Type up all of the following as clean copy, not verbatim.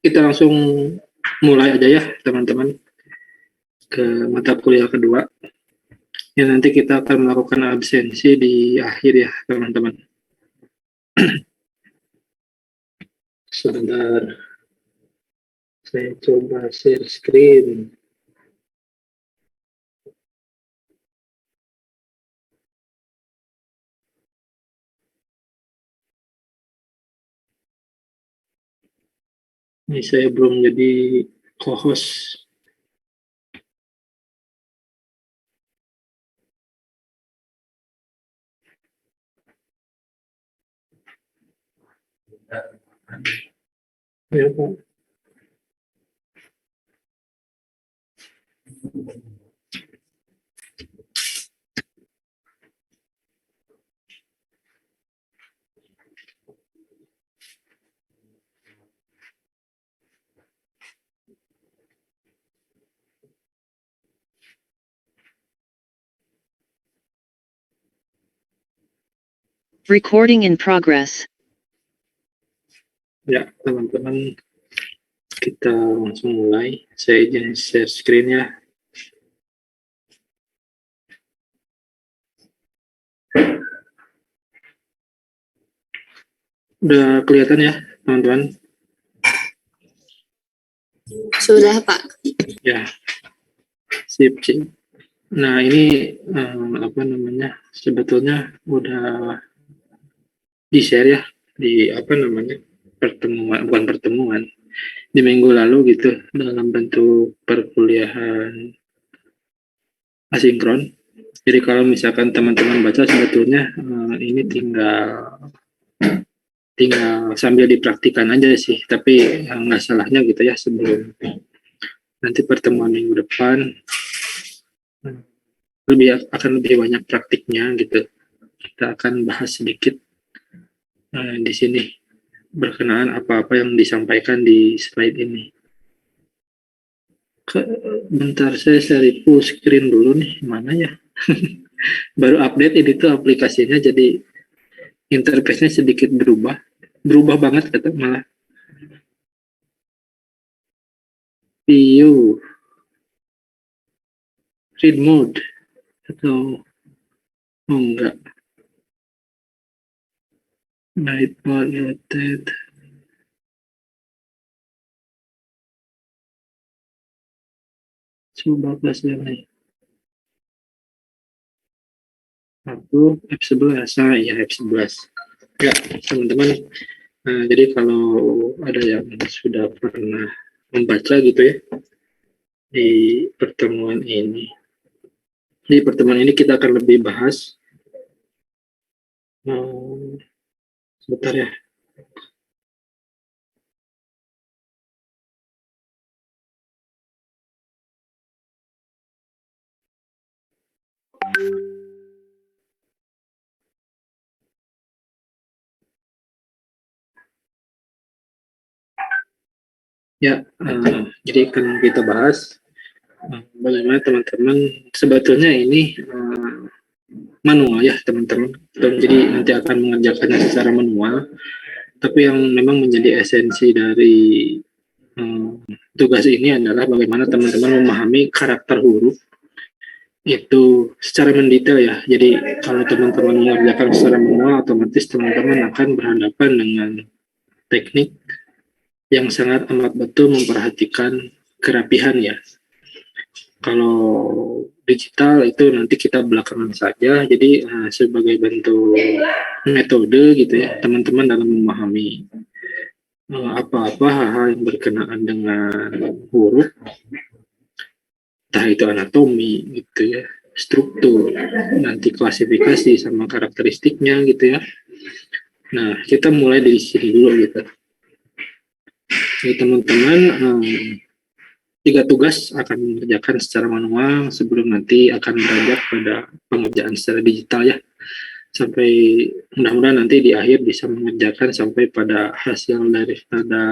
kita langsung mulai aja ya teman-teman ke mata kuliah kedua. Ya nanti kita akan melakukan absensi di akhir ya teman-teman. Sebentar, saya coba share screen. Ini saya belum jadi co-host. Ya, Pak. Recording in progress. Ya, teman-teman, kita langsung mulai. Saya izin share screen ya. Udah kelihatan ya, teman-teman? Sudah, Pak. Ya, sip. Nah, ini apa namanya? Sebetulnya udah di-share ya di apa namanya? Bukan pertemuan. Di minggu lalu gitu dalam bentuk perkuliahan asinkron. Jadi kalau misalkan teman-teman baca sebetulnya ini tinggal sambil dipraktikan aja sih, tapi nggak salahnya gitu ya sebelum nanti pertemuan minggu depan akan lebih banyak praktiknya gitu. Kita akan bahas sedikit di sini berkenaan apa-apa yang disampaikan di slide ini. Bentar, saya share full screen dulu nih, mana ya? Baru update ini tuh aplikasinya, jadi interface-nya sedikit berubah banget kata malah. View, read mode, atau enggak. Night mode, rotate. Coba kasih nih. Aku F11, ya F11. Ya, teman-teman. Jadi kalau ada yang sudah pernah membaca gitu ya di pertemuan ini. Di pertemuan ini kita akan lebih bahas. Sebentar ya. Ya, jadi akan kita bahas bagaimana teman-teman sebetulnya ini manual ya teman-teman. Jadi nanti akan mengerjakannya secara manual. Tapi yang memang menjadi esensi dari tugas ini adalah bagaimana teman-teman memahami karakter huruf itu secara mendetail ya. Jadi kalau teman-teman mengerjakan secara manual, otomatis teman-teman akan berhadapan dengan teknik yang sangat amat betul memperhatikan kerapihan ya. Kalau digital itu nanti kita belakangan saja, jadi sebagai bentuk metode gitu ya, teman-teman dalam memahami apa-apa hal-hal yang berkenaan dengan huruf, entah itu anatomi gitu ya, struktur, nanti klasifikasi sama karakteristiknya gitu ya. Nah, kita mulai dari sini dulu gitu. Jadi teman-teman 3 tugas akan mengerjakan secara manual sebelum nanti akan beranjak pada pengerjaan secara digital ya. Sampai mudah-mudahan nanti di akhir bisa mengerjakan sampai pada hasil daripada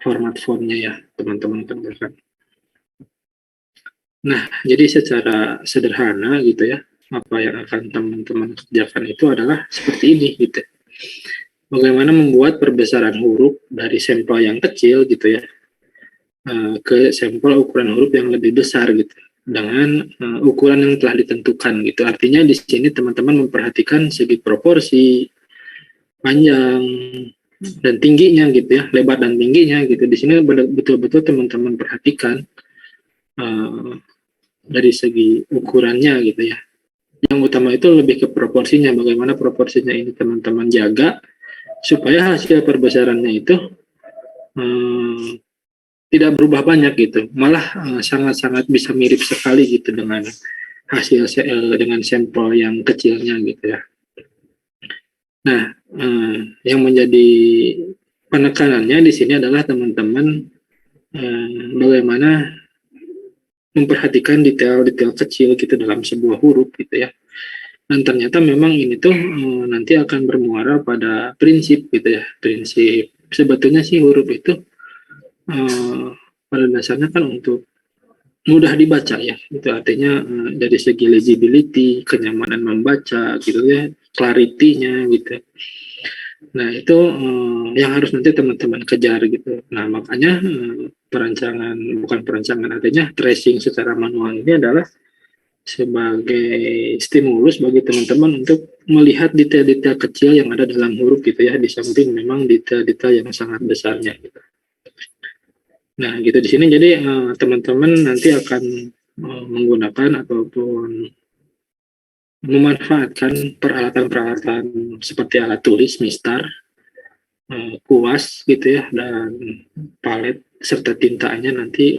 format fontnya ya teman-teman kerjakan. Nah, jadi secara sederhana gitu ya, apa yang akan teman-teman kerjakan itu adalah seperti ini gitu. bagaimana membuat perbesaran huruf dari sampel yang kecil gitu ya ke sampel ukuran huruf yang lebih besar gitu dengan ukuran yang telah ditentukan gitu. Artinya di sini teman-teman memperhatikan segi proporsi, panjang dan tingginya gitu ya, lebar dan tingginya gitu. Di sini betul-betul teman-teman perhatikan dari segi ukurannya gitu ya. Yang utama itu lebih ke proporsinya, bagaimana proporsinya ini teman-teman jaga supaya hasil perbesarannya itu tidak berubah banyak gitu, malah sangat-sangat bisa mirip sekali gitu dengan hasil dengan sampel yang kecilnya gitu ya. Nah, yang menjadi penekanannya di sini adalah teman-teman bagaimana memperhatikan detail-detail kecil gitu dalam sebuah huruf gitu ya. Dan ternyata memang ini tuh nanti akan bermuara pada prinsip gitu ya. Prinsip sebetulnya sih huruf itu pada dasarnya kan untuk mudah dibaca ya. Itu artinya dari segi legibility, kenyamanan membaca gitu ya, clarity-nya gitu. Nah, itu yang harus nanti teman-teman kejar gitu. Nah, makanya bukan perancangan, artinya tracing secara manual ini adalah sebagai stimulus bagi teman-teman untuk melihat detail-detail kecil yang ada dalam huruf gitu ya, di samping memang detail-detail yang sangat besarnya gitu. Nah, gitu di sini jadi teman-teman nanti akan menggunakan ataupun memanfaatkan peralatan-peralatan seperti alat tulis, mistar, kuas gitu ya, dan palet serta tintanya nanti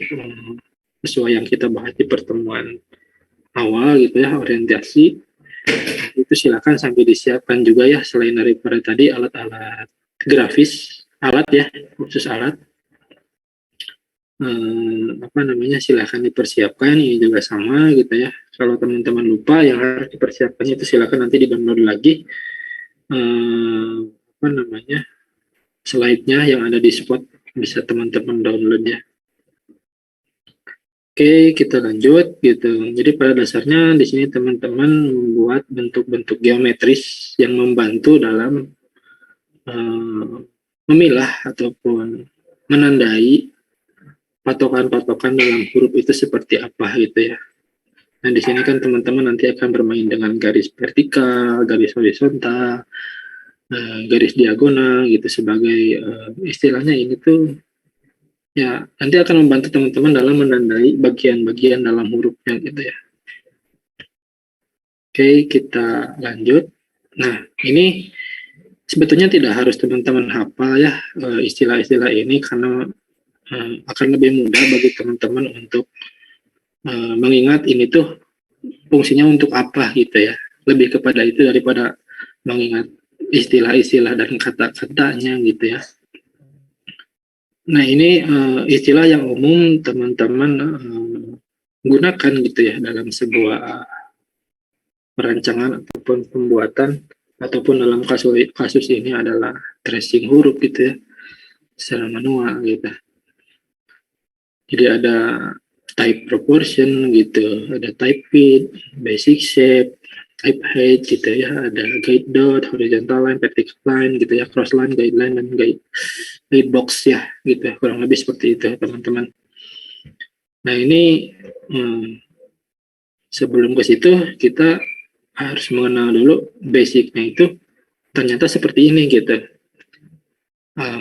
sesuai yang kita bahas di pertemuan awal gitu ya, orientasi itu silakan sampai disiapkan juga ya, selain daripada tadi alat-alat grafis, alat ya, khusus alat silakan dipersiapkan. Ini juga sama gitu ya, kalau teman-teman lupa yang harus dipersiapkannya itu silakan nanti di-download lagi slide-nya yang ada di spot, bisa teman-teman download ya. Oke, kita lanjut gitu. Jadi pada dasarnya di sini teman-teman membuat bentuk-bentuk geometris yang membantu dalam memilah ataupun menandai patokan-patokan dalam huruf itu seperti apa gitu ya. Nah, di sini kan teman-teman nanti akan bermain dengan garis vertikal, garis horizontal, garis diagonal gitu sebagai istilahnya ini tuh ya nanti akan membantu teman-teman dalam menandai bagian-bagian dalam hurufnya gitu ya. Oke, kita lanjut. Nah, ini sebetulnya tidak harus teman-teman hafal ya istilah-istilah ini karena akan lebih mudah bagi teman-teman untuk mengingat ini tuh fungsinya untuk apa gitu ya. Lebih kepada itu daripada mengingat istilah-istilah dan kata-katanya gitu ya. Nah, ini istilah yang umum teman-teman gunakan gitu ya dalam sebuah perancangan ataupun pembuatan, ataupun dalam kasus ini adalah tracing huruf gitu ya secara manual gitu. Jadi ada type proportion gitu, ada type width, basic shape, type height gitu ya, ada guide dot, horizontal line, vertical line gitu ya, cross line, guideline, dan guide box ya gitu, kurang lebih seperti itu teman-teman. Nah, ini sebelum ke situ kita harus mengenal dulu basicnya itu ternyata seperti ini gitu.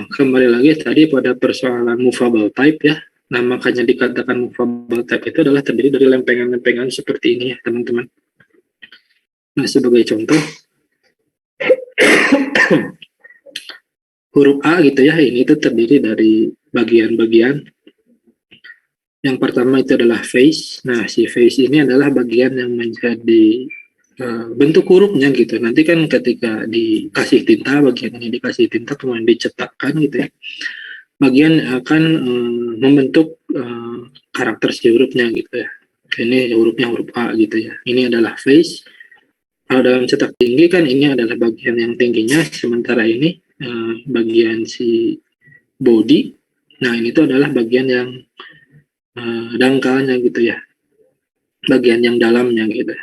Kembali lagi tadi pada persoalan movable type ya. Nah, makanya dikatakan movable type itu adalah terdiri dari lempengan-lempengan seperti ini ya teman-teman. Nah, sebagai contoh huruf A gitu ya, ini itu terdiri dari bagian-bagian. Yang pertama itu adalah face. Nah, si face ini adalah bagian yang menjadi bentuk hurufnya gitu. Nanti kan ketika dikasih tinta, bagian ini dikasih tinta kemudian dicetakkan gitu ya, bagian akan membentuk karakter si hurufnya gitu ya. Ini hurufnya huruf A gitu ya. Ini adalah face. Kalau dalam cetak tinggi kan ini adalah bagian yang tingginya, sementara ini bagian si body. Nah, ini tuh adalah bagian yang dangkalnya gitu ya, bagian yang dalamnya gitu.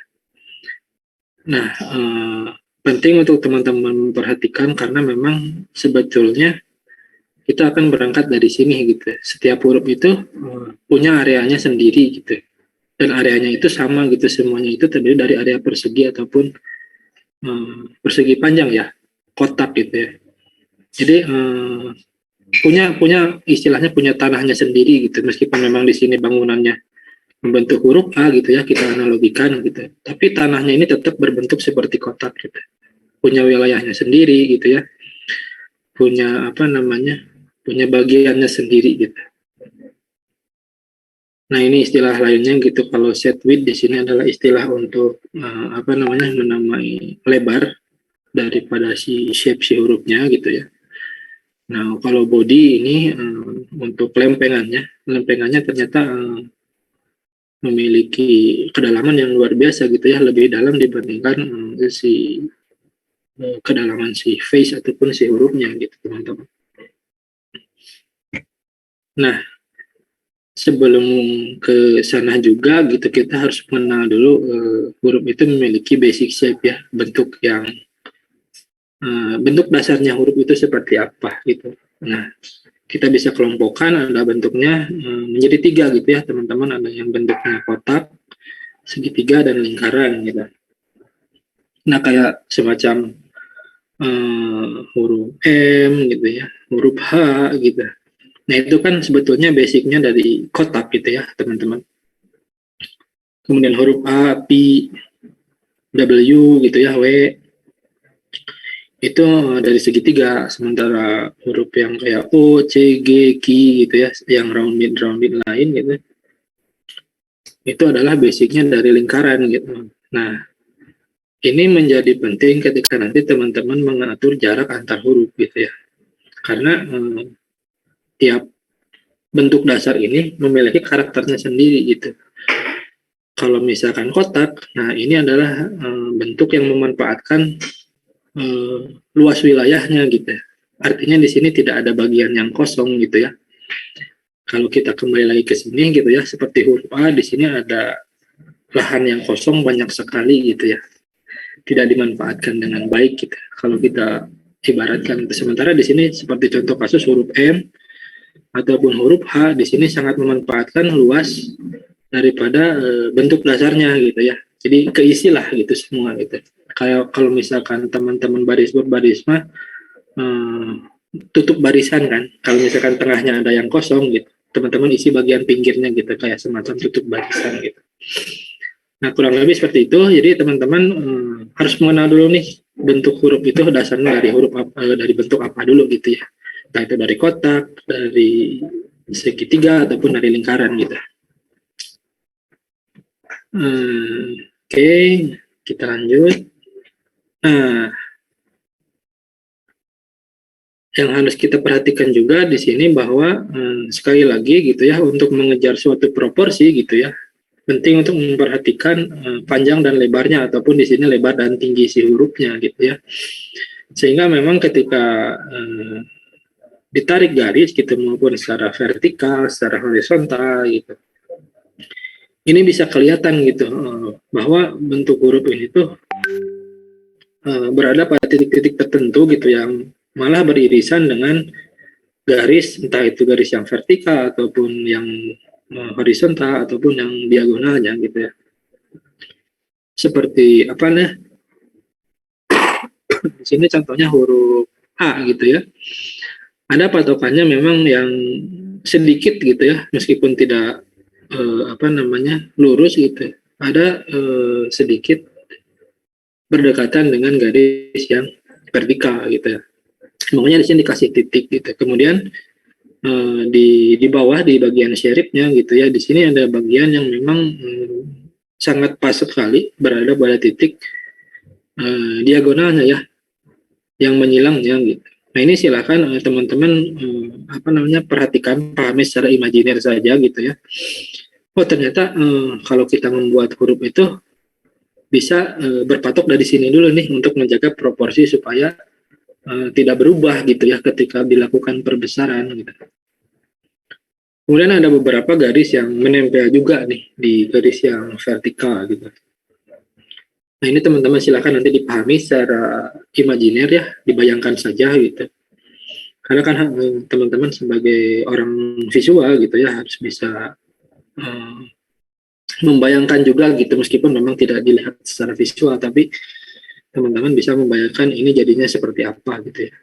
Nah, penting untuk teman-teman memperhatikan karena memang sebetulnya kita akan berangkat dari sini gitu. Setiap huruf itu punya areanya sendiri gitu. Dan areanya itu sama gitu, semuanya itu terdiri dari area persegi ataupun persegi panjang ya, kotak gitu ya. Jadi punya istilahnya punya tanahnya sendiri gitu, meskipun memang di sini bangunannya membentuk huruf A gitu ya, kita analogikan gitu. Tapi tanahnya ini tetap berbentuk seperti kotak gitu. Punya wilayahnya sendiri gitu ya. Punya punya bagiannya sendiri gitu. Nah, ini istilah lainnya gitu. Kalau set width di sini adalah istilah untuk menamai lebar daripada si shape si hurufnya gitu ya. Nah, kalau body ini untuk lempengannya ternyata memiliki kedalaman yang luar biasa gitu ya, lebih dalam dibandingkan kedalaman si face ataupun si hurufnya gitu teman-teman. Nah, sebelum ke sana juga gitu kita harus mengenal dulu huruf itu memiliki basic shape ya, bentuk dasarnya huruf itu seperti apa gitu. Nah, kita bisa kelompokkan ada bentuknya menjadi 3 gitu ya teman-teman. Ada yang bentuknya kotak, segitiga, dan lingkaran gitu. Nah, kayak semacam huruf M gitu ya, huruf H gitu. Nah, itu kan sebetulnya basicnya dari kotak gitu ya teman-teman. Kemudian huruf A, P, W gitu ya, W itu dari segitiga, sementara huruf yang kayak O, C, G, Q gitu ya, yang rounded lain gitu, itu adalah basicnya dari lingkaran gitu. Nah, ini menjadi penting ketika nanti teman-teman mengatur jarak antar huruf gitu ya, karena tiap bentuk dasar ini memiliki karakternya sendiri gitu. Kalau misalkan kotak, nah ini adalah bentuk yang memanfaatkan luas wilayahnya gitu. Artinya di sini tidak ada bagian yang kosong gitu ya. Kalau kita kembali lagi ke sini gitu ya, seperti huruf A di sini ada lahan yang kosong banyak sekali gitu ya. Tidak dimanfaatkan dengan baik gitu. Kalau kita ibaratkan, sementara di sini seperti contoh kasus huruf M ataupun huruf H di sini sangat memanfaatkan luas daripada bentuk dasarnya gitu ya. Jadi keisilah gitu semua gitu. Kayak kalau misalkan teman-teman baris berbaris mah tutup barisan kan. Kalau misalkan tengahnya ada yang kosong gitu, teman-teman isi bagian pinggirnya gitu kayak semacam tutup barisan gitu. Nah, kurang lebih seperti itu. Jadi teman-teman harus mengenal dulu nih bentuk huruf itu dasarnya dari dari bentuk apa dulu gitu ya. Entah itu dari kotak, dari segitiga ataupun dari lingkaran gitu. Oke, kita lanjut. Nah, yang harus kita perhatikan juga di sini bahwa sekali lagi gitu ya, untuk mengejar suatu proporsi gitu ya, penting untuk memperhatikan panjang dan lebarnya, ataupun di sini lebar dan tinggi si hurufnya gitu ya. Sehingga memang ketika ditarik garis gitu maupun secara vertikal, secara horizontal gitu, ini bisa kelihatan gitu bahwa bentuk huruf ini tuh berada pada titik-titik tertentu gitu yang malah beririsan dengan garis, entah itu garis yang vertikal ataupun yang horizontal ataupun yang diagonalnya gitu ya. Seperti apa nih? Di sini contohnya huruf A gitu ya. Ada patokannya memang yang sedikit gitu ya, meskipun tidak lurus gitu. Ada sedikit berdekatan dengan garis yang vertikal gitu ya. Makanya di sini dikasih titik gitu. Kemudian di bawah di bagian serifnya gitu ya, di sini ada bagian yang memang sangat pas sekali berada pada titik diagonalnya ya, yang menyilangnya gitu. Nah, ini silakan teman-teman perhatikan, pahami secara imajiner saja gitu ya. Oh, ternyata kalau kita membuat huruf itu bisa berpatok dari sini dulu nih untuk menjaga proporsi supaya tidak berubah gitu ya ketika dilakukan perbesaran gitu. Kemudian ada beberapa garis yang menempel juga nih di garis yang vertikal gitu. Nah, ini teman-teman silakan nanti dipahami secara imajiner ya, dibayangkan saja gitu. Karena kan teman-teman sebagai orang visual gitu ya harus bisa membayangkan juga gitu, meskipun memang tidak dilihat secara visual, tapi teman-teman bisa membayangkan ini jadinya seperti apa gitu ya.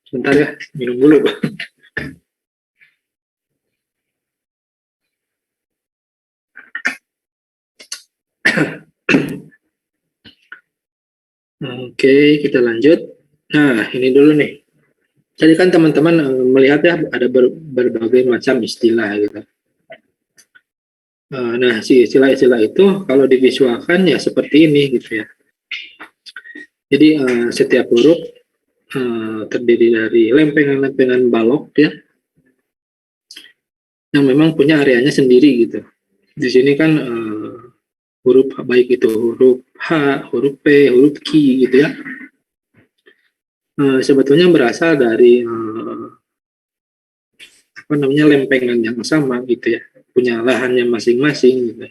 Sebentar ya, minum dulu. Oke, kita lanjut. Nah, ini dulu nih. Jadi kan teman-teman melihat ya ada berbagai macam istilah gitu. Nah, si istilah-istilah itu kalau divisualkan ya seperti ini gitu ya. Jadi setiap huruf terdiri dari lempengan-lempengan balok ya, yang memang punya areanya sendiri gitu. Di sini kan huruf baik itu huruf H, huruf P, huruf Q gitu ya. Sebetulnya berasal dari apa namanya lempengan yang sama gitu ya, punya lahannya masing-masing gitu.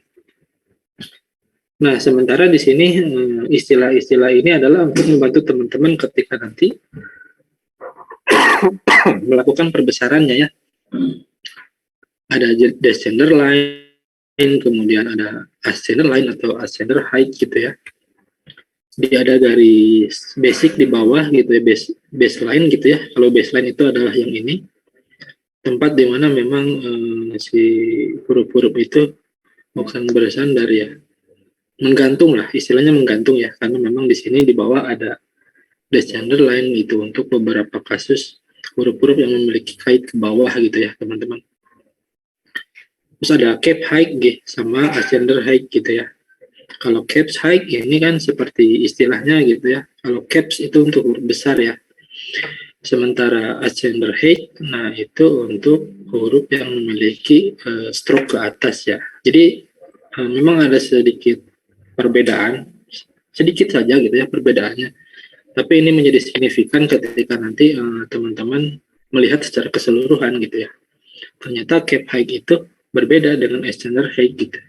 Nah, sementara di sini istilah-istilah ini adalah untuk membantu teman-teman ketika nanti melakukan perbesarannya ya. Ada descender line, kemudian ada ascender line atau ascender height gitu ya. Dia ada garis basic di bawah gitu ya, baseline gitu ya. Kalau baseline itu adalah yang ini, tempat di mana memang si huruf-huruf itu bukan bersandar ya, menggantung lah, istilahnya menggantung ya, karena memang di sini di bawah ada descender line itu untuk beberapa kasus huruf-huruf yang memiliki kait ke bawah gitu ya teman-teman. Terus ada cap height G sama ascender height gitu ya. Kalau caps height ini kan seperti istilahnya gitu ya. Kalau caps itu untuk huruf besar ya. Sementara ascender height, nah itu untuk huruf yang memiliki stroke ke atas ya. Jadi memang ada sedikit perbedaan, sedikit saja gitu ya perbedaannya. Tapi ini menjadi signifikan ketika nanti teman-teman melihat secara keseluruhan gitu ya. Ternyata cap height itu berbeda dengan extender height gitu.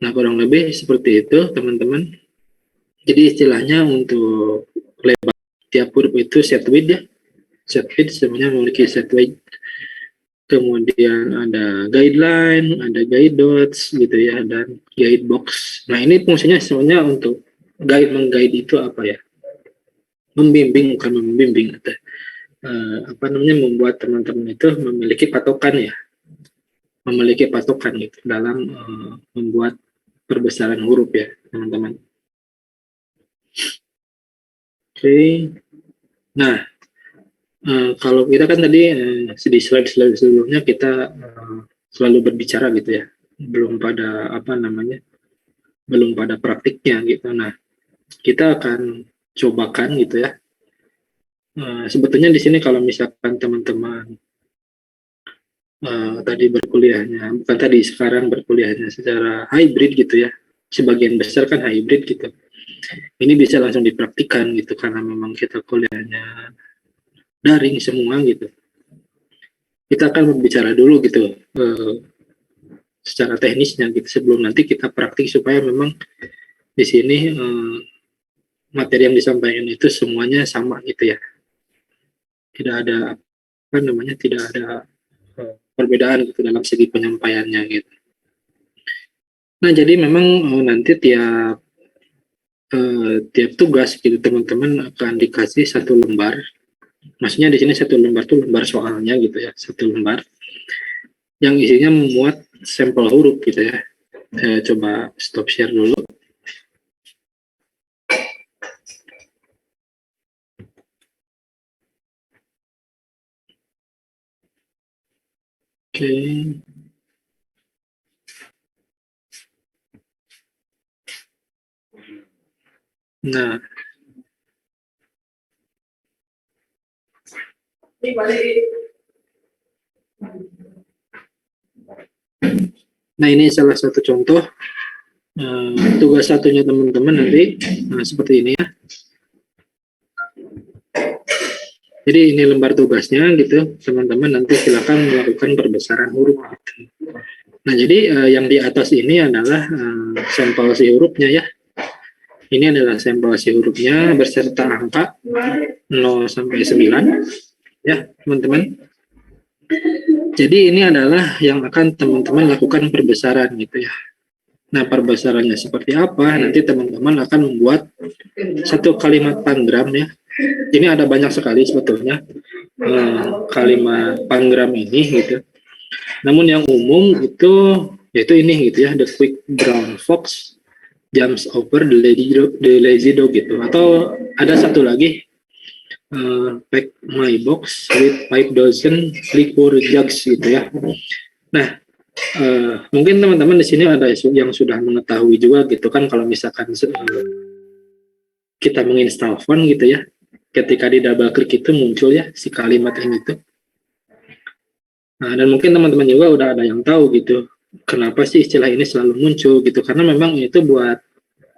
Nah, kurang lebih seperti itu teman-teman. Jadi istilahnya untuk lebar tiap huruf itu set width ya. Set width semuanya memiliki set width. Kemudian ada guideline, ada guide dots gitu ya, dan guide box. Nah, ini fungsinya semuanya untuk mengguide itu apa ya? Membimbing, bukan membimbing atau apa namanya, membuat teman-teman itu memiliki patokan ya, memiliki patokan gitu dalam membuat perbesaran huruf ya teman-teman. Oke. Nah, kalau kita kan tadi di slide-slide sebelumnya kita selalu berbicara gitu ya, belum pada apa namanya, belum pada praktiknya gitu. Nah, kita akan cobakan gitu ya. Sebetulnya di sini kalau misalkan teman-teman tadi berkuliahnya, bukan tadi, sekarang berkuliahnya secara hybrid gitu ya, sebagian besar kan hybrid gitu. Ini bisa langsung dipraktikkan gitu karena memang kita kuliahnya daring semua gitu. Kita akan berbicara dulu gitu secara teknisnya gitu sebelum nanti kita praktik, supaya memang di sini materi yang disampaikan itu semuanya sama gitu ya. Tidak ada apa namanya, tidak ada perbedaan gitu dalam segi penyampaiannya gitu. Nah, jadi memang nanti tiap tugas gitu teman-teman akan dikasih satu lembar. Maksudnya di sini satu lembar tuh lembar soalnya gitu ya, satu lembar yang isinya memuat sampel huruf gitu ya. Saya coba stop share dulu. Oke. Nah, ini salah satu contoh tugas satunya teman-teman nanti seperti ini ya. Jadi ini lembar tugasnya gitu, teman-teman nanti silakan melakukan perbesaran huruf gitu. Nah, jadi yang di atas ini adalah sampel si hurufnya ya. ini adalah sampel si hurufnya beserta angka 0 sampai 9 ya teman-teman. Jadi ini adalah yang akan teman-teman lakukan perbesaran gitu ya. Nah, perbesarannya seperti apa? Nanti teman-teman akan membuat satu kalimat pangram ya. Ini ada banyak sekali sebetulnya kalimat pangram ini gitu. Namun yang umum itu yaitu ini gitu ya, the quick brown fox jumps over the lazy dog gitu. Atau ada satu lagi, pack my box with 5,000 liquor jugs gitu ya. Nah, mungkin teman-teman di sini ada yang sudah mengetahui juga gitu kan, kalau misalkan kita menginstal font gitu ya, ketika di double klik itu muncul ya si kalimat ini tuh. Nah, dan mungkin teman-teman juga udah ada yang tahu gitu, kenapa sih istilah ini selalu muncul gitu, karena memang itu buat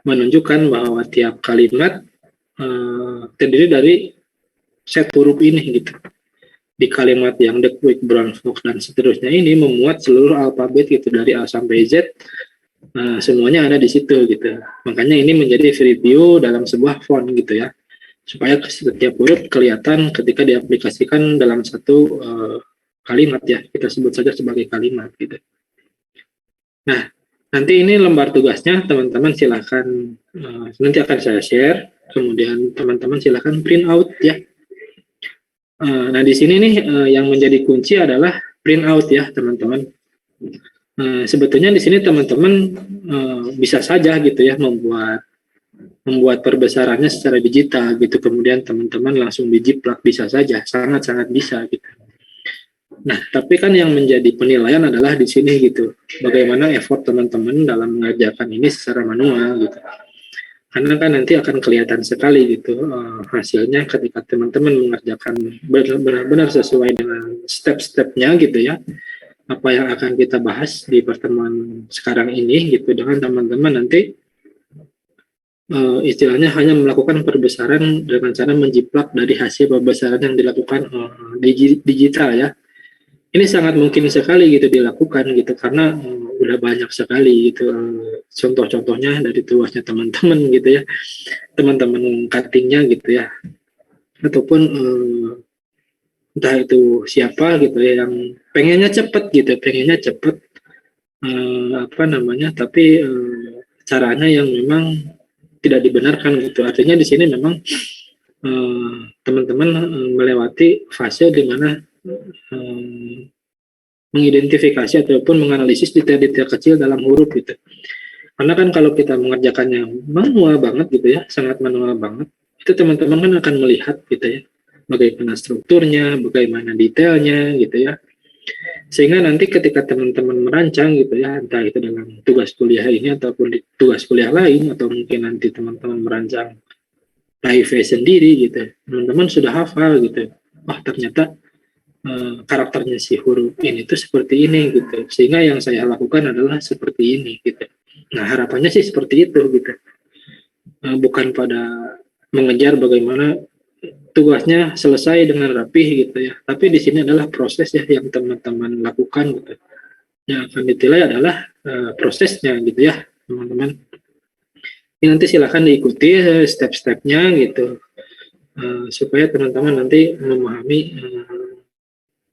menunjukkan bahwa tiap kalimat terdiri dari set huruf ini gitu. Di kalimat yang the quick brown fox dan seterusnya ini memuat seluruh alfabet gitu dari A sampai Z, semuanya ada di situ gitu. Makanya ini menjadi preview dalam sebuah font gitu ya, supaya setiap huruf kelihatan ketika diaplikasikan dalam satu kalimat ya, kita sebut saja sebagai kalimat gitu. Nah, nanti ini lembar tugasnya teman-teman silakan nanti akan saya share, kemudian teman-teman silakan print out ya. Nah, di sini nih yang menjadi kunci adalah print out ya teman-teman. Sebetulnya di sini teman-teman bisa saja gitu ya membuat perbesarannya secara digital gitu, kemudian teman-teman langsung dijiplak, bisa saja, sangat-sangat bisa gitu. Nah, tapi kan yang menjadi penilaian adalah di sini gitu, bagaimana effort teman-teman dalam mengerjakan ini secara manual gitu. Karena kan nanti akan kelihatan sekali gitu hasilnya ketika teman-teman mengerjakan benar-benar sesuai dengan step-stepnya gitu ya, apa yang akan kita bahas di pertemuan sekarang ini gitu, dengan teman-teman nanti istilahnya hanya melakukan perbesaran dengan cara menjiplak dari hasil perbesaran yang dilakukan digital ya. Ini sangat mungkin sekali gitu dilakukan gitu, karena udah banyak sekali gitu contoh-contohnya dari tugasnya teman-teman gitu ya, teman-teman cuttingnya gitu ya, ataupun entah itu siapa gitu ya yang pengennya cepet gitu, tapi caranya yang memang tidak dibenarkan gitu. Artinya di sini memang teman-teman melewati fase di mana mengidentifikasi ataupun menganalisis detail-detail kecil dalam huruf gitu. Karena kan kalau kita mengerjakannya manual banget gitu ya, sangat manual banget, itu teman-teman kan akan melihat gitu ya, bagaimana strukturnya, bagaimana detailnya gitu ya. Sehingga nanti ketika teman-teman merancang gitu ya, entah itu dalam tugas kuliah ini ataupun di tugas kuliah lain, atau mungkin nanti teman-teman merancang live sendiri gitu, teman-teman sudah hafal gitu. Wah, ternyata karakternya si huruf ini tuh seperti ini gitu, sehingga yang saya lakukan adalah seperti ini gitu. Nah, harapannya sih seperti itu gitu, bukan pada mengejar bagaimana tugasnya selesai dengan rapih gitu ya, tapi di sini adalah proses ya yang teman-teman lakukan gitu. Yang akan dinilai adalah prosesnya gitu ya teman-teman. Ini nanti silakan diikuti step-stepnya gitu, supaya teman-teman nanti memahami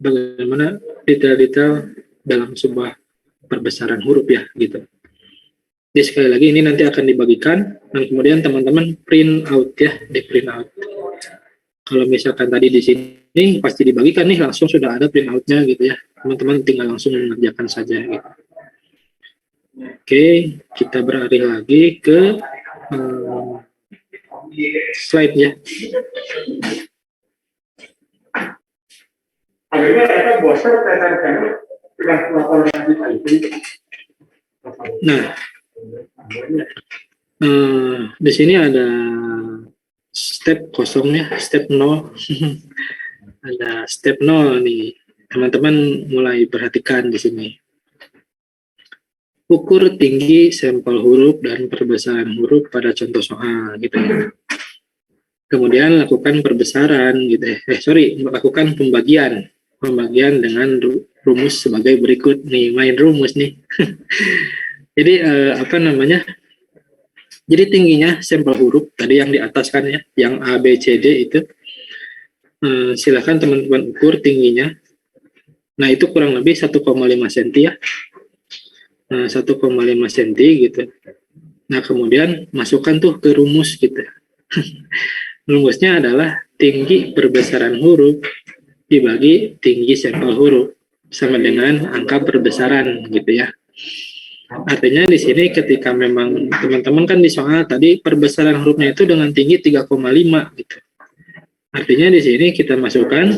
bagaimana detail-detail dalam sebuah perbesaran huruf ya gitu. Jadi sekali lagi ini nanti akan dibagikan dan kemudian teman-teman print out ya, di print out. Kalau misalkan tadi di sini pasti dibagikan nih langsung sudah ada print outnya gitu ya. Teman-teman tinggal langsung mengerjakan saja gitu. Oke, kita beralih lagi ke slide ya. Nah, di sini ada step kosongnya, step 0. Ada step 0 nih. Teman-teman mulai perhatikan di sini. Ukur tinggi sampel huruf dan perbesaran huruf pada contoh soal gitu ya. Kemudian lakukan perbesaran gitu ya. Lakukan pembagian dengan rumus sebagai berikut nih, main rumus nih. Jadi Jadi tingginya sampel huruf tadi yang di atas kan ya, yang A, B, C, D itu, silakan teman-teman ukur tingginya. Nah itu kurang lebih 1,5 cm ya, 1,5 cm gitu. Nah kemudian masukkan tuh ke rumus gitu. Rumusnya adalah tinggi perbesaran huruf dibagi tinggi sampel huruf sama dengan angka perbesaran gitu ya. Artinya di sini ketika memang teman-teman kan di soal tadi perbesaran hurufnya itu dengan tinggi 3,5 gitu. Artinya di sini kita masukkan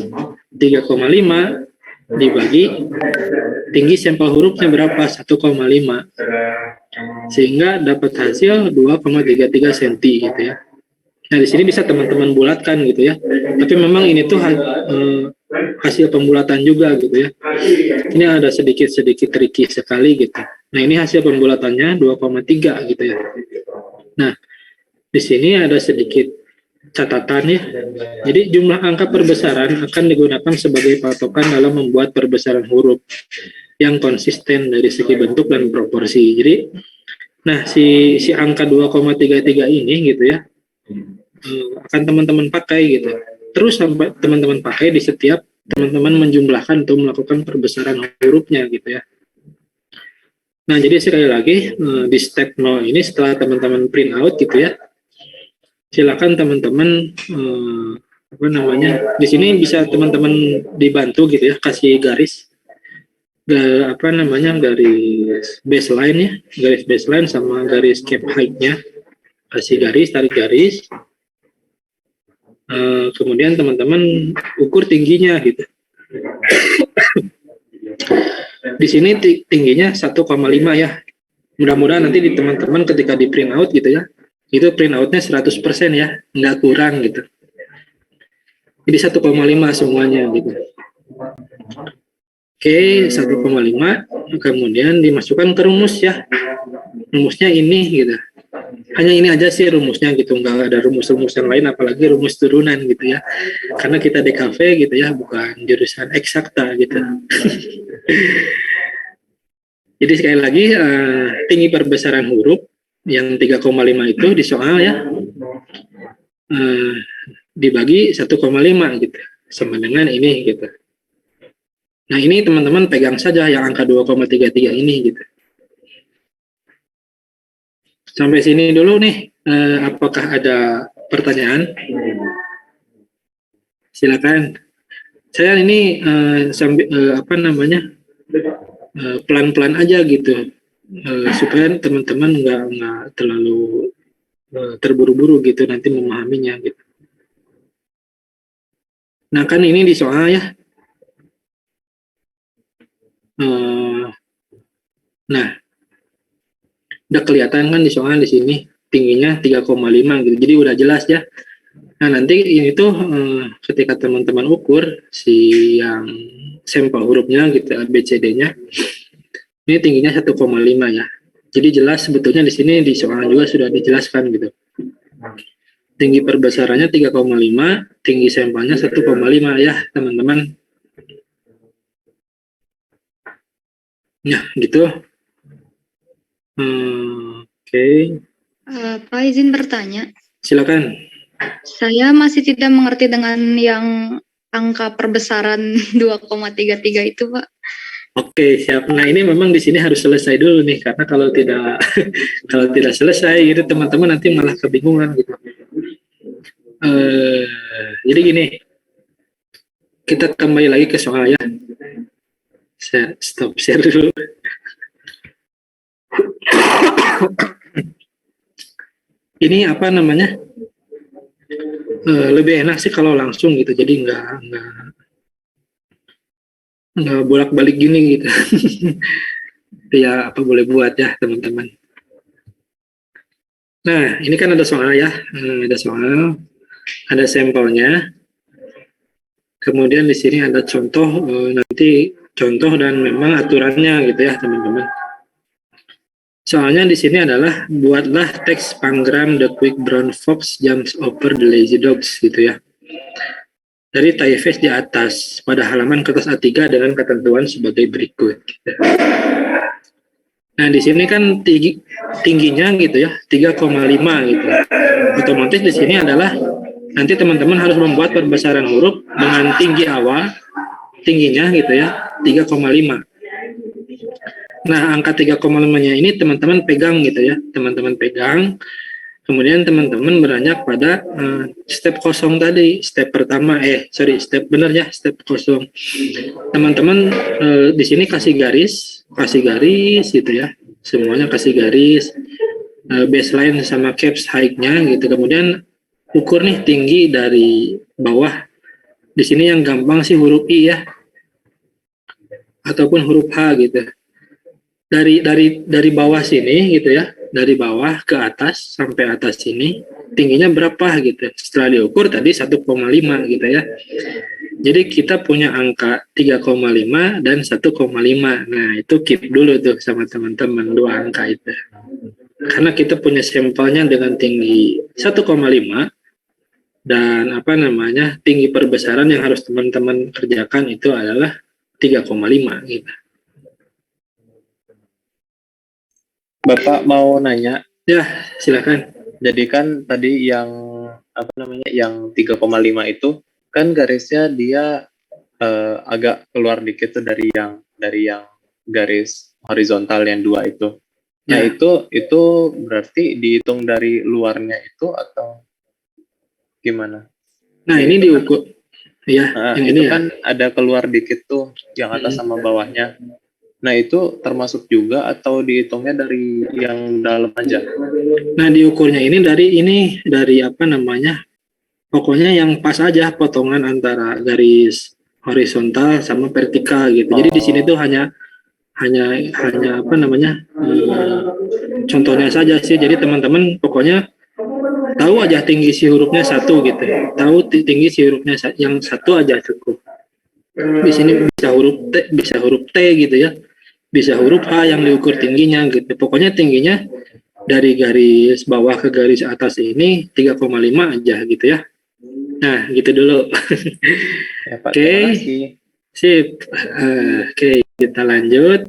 3,5 dibagi tinggi sampel hurufnya berapa? 1,5. Sehingga dapat hasil 2,33 cm gitu ya. Nah, di sini bisa teman-teman bulatkan gitu ya. Tapi memang ini tuh hasil pembulatan juga gitu ya. Ini ada sedikit tricky sekali gitu. Nah, ini hasil pembulatannya 2,3 gitu ya. Nah, di sini ada sedikit catatan ya. Jadi jumlah angka perbesaran akan digunakan sebagai patokan dalam membuat perbesaran huruf yang konsisten dari segi bentuk dan proporsi. Jadi, nah si angka 2,33 ini gitu ya, akan teman-teman pakai gitu. Terus sampai teman-teman pakai di setiap teman-teman menjumlahkan atau melakukan perbesaran hurufnya gitu ya. Nah, jadi sekali lagi di step 0 ini setelah teman-teman print out gitu ya, silakan teman-teman di sini bisa teman-teman dibantu gitu ya, kasih garis garis baseline ya, garis baseline sama garis cap height-nya, kasih garis, tarik garis. Kemudian teman-teman ukur tingginya gitu. Di sini tingginya 1,5 ya. Mudah-mudahan nanti di teman-teman ketika di print out gitu ya, itu print outnya 100% ya, nggak kurang gitu. Jadi 1,5 semuanya gitu. Oke, 1,5 kemudian dimasukkan ke rumus ya. Rumusnya ini gitu. Hanya ini aja sih rumusnya gitu, nggak ada rumus-rumus yang lain, apalagi rumus turunan gitu ya. Karena kita DKV gitu ya, bukan jurusan eksakta gitu. Jadi sekali lagi tinggi perbesaran huruf yang 3,5 itu di soal ya dibagi 1,5 gitu, sama dengan ini gitu. Nah ini teman-teman pegang saja yang angka 2,33 ini gitu. Sampai sini dulu nih, apakah ada pertanyaan? Silakan. Saya ini pelan-pelan aja gitu, supaya teman-teman nggak terlalu terburu-buru gitu nanti memahaminya gitu. Nah kan ini di soal ya. Nah, udah kelihatan kan di soal di sini tingginya 3,5 gitu. Jadi udah jelas ya. Nah, nanti ini tuh ketika teman-teman ukur si yang sampel hurufnya gitu, ABCD-nya, ini tingginya 1,5 ya. Jadi jelas sebetulnya di sini di soal juga sudah dijelaskan gitu. Tinggi perbesarannya 3,5, tinggi sampelnya 1,5 ya, teman-teman. Ya, gitu. Oke. Pak izin bertanya. Silakan. Saya masih tidak mengerti dengan yang angka perbesaran 2,33 itu, Pak. Oke, siap. Nah, ini memang di sini harus selesai dulu nih, karena kalau tidak kalau tidak selesai, gitu teman-teman nanti malah kebingungan gitu. Jadi gini, kita kembali lagi ke soal ya. Saya stop share dulu. Ini apa namanya? Lebih enak sih kalau langsung gitu, jadi nggak bolak-balik gini gitu. Ya apa boleh buat ya teman-teman. Nah ini kan ada soal ya, ada soal, ada sampelnya. Kemudian di sini ada contoh, nanti contoh dan memang aturannya gitu ya teman-teman. Soalnya di sini adalah buatlah teks panggram The Quick Brown Fox Jumps Over the Lazy Dogs gitu ya. Dari typeface di atas pada halaman kertas A3 dengan ketentuan sebagai berikut. Gitu. Nah, di sini kan tingginya gitu ya, 3,5 gitu. Otomatis di sini adalah nanti teman-teman harus membuat perbesaran huruf dengan tinggi awal, tingginya gitu ya, 3,5. Nah, angka 3,5-nya ini teman-teman pegang gitu ya, teman-teman pegang. Kemudian teman-teman beranjak pada step kosong tadi, step pertama, step benar ya, step kosong. Teman-teman di sini kasih garis gitu ya, semuanya kasih garis, baseline sama caps height-nya gitu. Kemudian ukur nih tinggi dari bawah. Di sini yang gampang sih huruf I ya, ataupun huruf H gitu. Dari bawah sini gitu ya, dari bawah ke atas sampai atas sini tingginya berapa gitu. Setelah diukur tadi 1,5 gitu ya. Jadi kita punya angka 3,5 dan 1,5. Nah, itu keep dulu tuh sama teman-teman dua angka itu. Karena kita punya sampelnya dengan tinggi 1,5 dan tinggi perbesaran yang harus teman-teman kerjakan itu adalah 3,5 gitu. Bapak mau nanya, Ya, silakan. jadi kan tadi yang yang 3,5 itu kan garisnya dia agak keluar dikit tuh dari yang garis horizontal yang 2 itu. Nah, Ya. itu berarti dihitung dari luarnya itu atau gimana? Nah, ini diukur. Ya, Nah, yang itu ini ya. kan ada keluar dikit tuh yang atas sama bawahnya. Nah, itu termasuk juga atau dihitungnya dari yang dalam aja? Nah, diukurnya ini dari pokoknya yang pas aja potongan antara garis horizontal sama vertikal gitu. Jadi di sini tuh hanya contohnya saja sih. Jadi teman-teman pokoknya tahu aja tinggi si hurufnya 1 gitu. Tahu tinggi si hurufnya yang 1 aja cukup. Di sini bisa huruf T gitu ya. Bisa huruf H yang diukur tingginya gitu. Pokoknya tingginya dari garis bawah ke garis atas ini 3,5 aja gitu ya. Nah, gitu dulu. Ya, Pak, Oke. terima kasih. Sip. Oke, kita lanjut.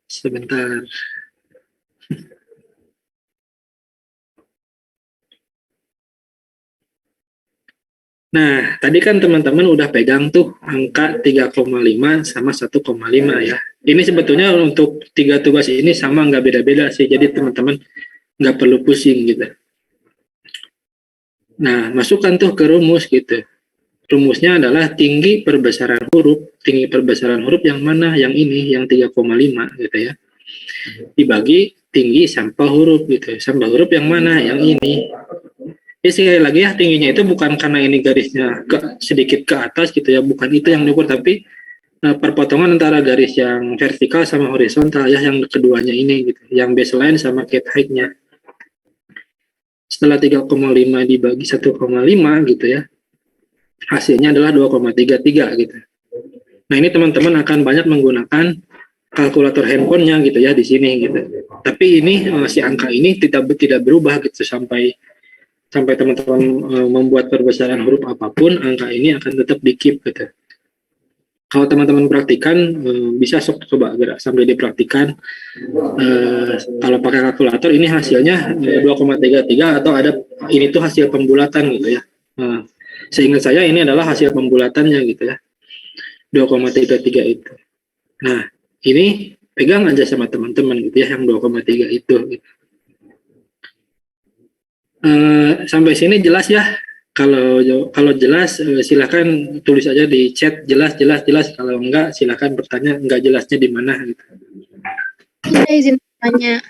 Sebentar. Nah, tadi kan teman-teman udah pegang tuh angka 3,5 sama 1,5 ya. Ini sebetulnya untuk 3 tugas ini sama, nggak beda-beda sih. Jadi teman-teman nggak perlu pusing gitu. Nah, masukkan tuh ke rumus gitu. Rumusnya adalah tinggi perbesaran huruf. Tinggi perbesaran huruf yang mana? Yang ini, yang 3,5 gitu ya. Dibagi tinggi sampel huruf gitu. Sampel huruf yang mana? Yang ini. Jadi sekali lagi ya, tingginya itu bukan karena ini garisnya sedikit ke atas gitu ya, bukan itu yang diukur, tapi perpotongan antara garis yang vertikal sama horizontal ya, yang keduanya ini gitu, yang baseline sama cap height-nya. Setelah 3,5 dibagi 1,5 gitu ya, hasilnya adalah 2,33 gitu. Nah, ini teman-teman akan banyak menggunakan kalkulator handphonenya gitu ya di sini gitu. Tapi ini si angka ini tidak berubah gitu sampai teman-teman membuat perbesaran huruf apapun, angka ini akan tetap di-keep gitu. Kalau teman-teman praktikan, bisa coba gerak sambil dipraktikan. Kalau pakai kalkulator ini hasilnya 2,33 atau ada ini tuh hasil pembulatan gitu ya. Seingat saya ini adalah hasil pembulatannya gitu ya. 2,33 itu. Nah, ini pegang aja sama teman-teman gitu ya, yang 2,3 itu gitu. Sampai sini jelas ya. Kalau jelas silakan tulis aja di chat jelas. Kalau enggak silakan bertanya enggak jelasnya di mana gitu. Saya izin tanya.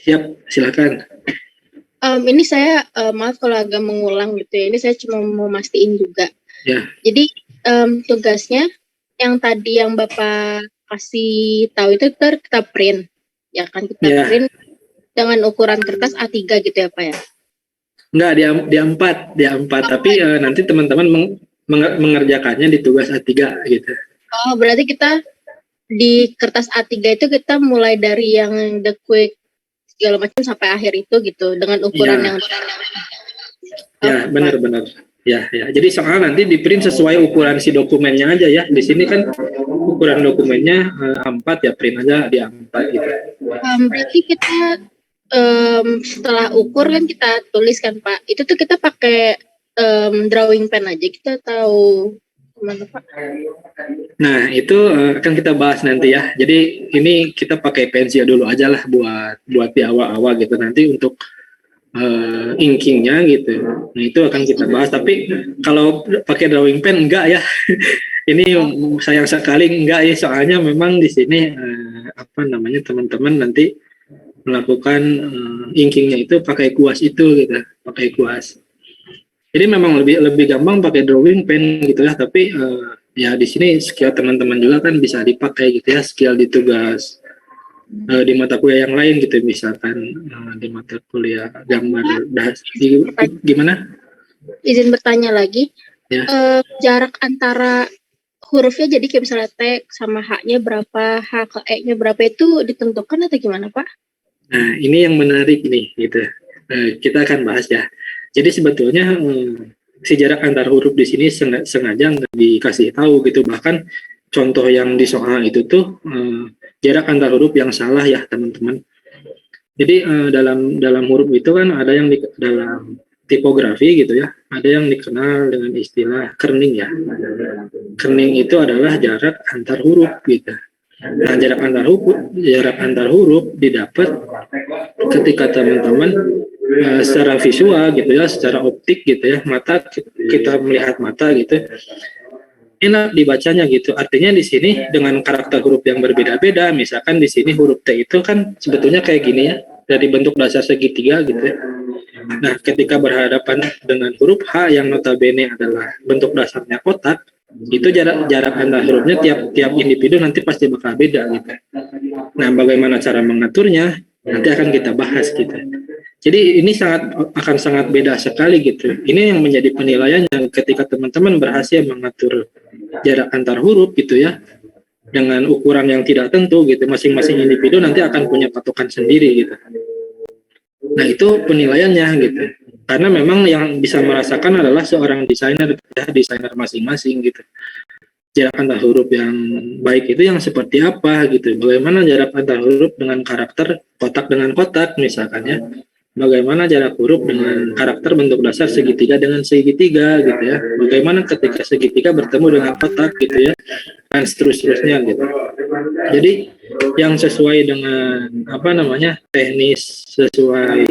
Siap, silakan. Ini saya maaf kalau agak mengulang gitu ya. Ini saya cuma mau mastiin juga. Ya. Jadi tugasnya yang tadi yang Bapak kasih tahu itu kita print, ya kan, kita print dengan ukuran kertas A3 gitu ya Pak ya? Enggak, di A4, tapi nanti teman-teman mengerjakannya di tugas A3 gitu. Oh, berarti kita di kertas A3 itu kita mulai dari yang the quick segala macam sampai akhir itu gitu dengan ukuran yang ya, benar. Ya, ya. Jadi soal nanti di print sesuai ukuran si dokumennya aja ya. Di sini kan ukuran dokumennya A4 ya, print aja di A4 gitu. Berarti kita setelah ukur kan kita tulis kan Pak. Itu tuh kita pakai drawing pen aja, kita tahu gimana Pak? Nah, itu akan kita bahas nanti ya. Jadi ini kita pakai pensil dulu aja lah buat di awal-awal gitu. Nanti untuk inkingnya gitu. Nah, itu akan kita bahas. Tapi kalau pakai drawing pen enggak ya. Ini sayang sekali enggak ya. Soalnya memang di sini teman-teman nanti melakukan inkingnya itu pakai kuas itu gitu, pakai kuas. Jadi memang lebih gampang pakai drawing pen gitu ya. Tapi ya di sini skill teman-teman juga kan bisa dipakai gitu ya, skill di tugas di mata kuliah yang lain gitu, misalkan di mata kuliah gambar gimana? Izin bertanya lagi, Ya. Jarak antara hurufnya jadi kayak misalnya T sama H-nya berapa, H ke E-nya berapa itu ditentukan atau gimana Pak? Nah, ini yang menarik nih gitu. Kita akan bahas ya. Jadi sebetulnya si jarak antar huruf di sini sengaja nggak dikasih tahu gitu. Bahkan contoh yang di soal itu tuh jarak antar huruf yang salah ya teman-teman. Jadi dalam huruf itu kan ada yang dalam tipografi gitu ya, ada yang dikenal dengan istilah kerning ya. Kerning itu adalah jarak antar huruf gitu. Nah, jarak antar huruf didapat ketika teman-teman secara visual gitu ya, secara optik gitu ya, mata kita melihat mata gitu, enak dibacanya gitu. Artinya di sini dengan karakter huruf yang berbeda-beda, misalkan di sini huruf T itu kan sebetulnya kayak gini ya, dari bentuk dasar segitiga gitu ya. Nah, ketika berhadapan dengan huruf H yang notabene adalah bentuk dasarnya kotak, itu jarak antar hurufnya tiap individu nanti pasti bakal beda gitu. Nah, bagaimana cara mengaturnya nanti akan kita bahas gitu. Jadi ini akan sangat beda sekali gitu. Ini yang menjadi penilaian yang ketika teman-teman berhasil mengatur jarak antar huruf gitu ya, dengan ukuran yang tidak tentu gitu, masing-masing individu nanti akan punya patokan sendiri gitu. Nah, itu penilaiannya gitu. Karena memang yang bisa merasakan adalah seorang desainer masing-masing gitu. Jarak antar huruf yang baik itu yang seperti apa gitu. Bagaimana jarak antar huruf dengan karakter kotak dengan kotak misalkan ya. Bagaimana jarak huruf dengan karakter bentuk dasar segitiga dengan segitiga gitu ya. Bagaimana ketika segitiga bertemu dengan kotak gitu ya. Dan seterusnya gitu. Jadi yang sesuai dengan teknis, sesuai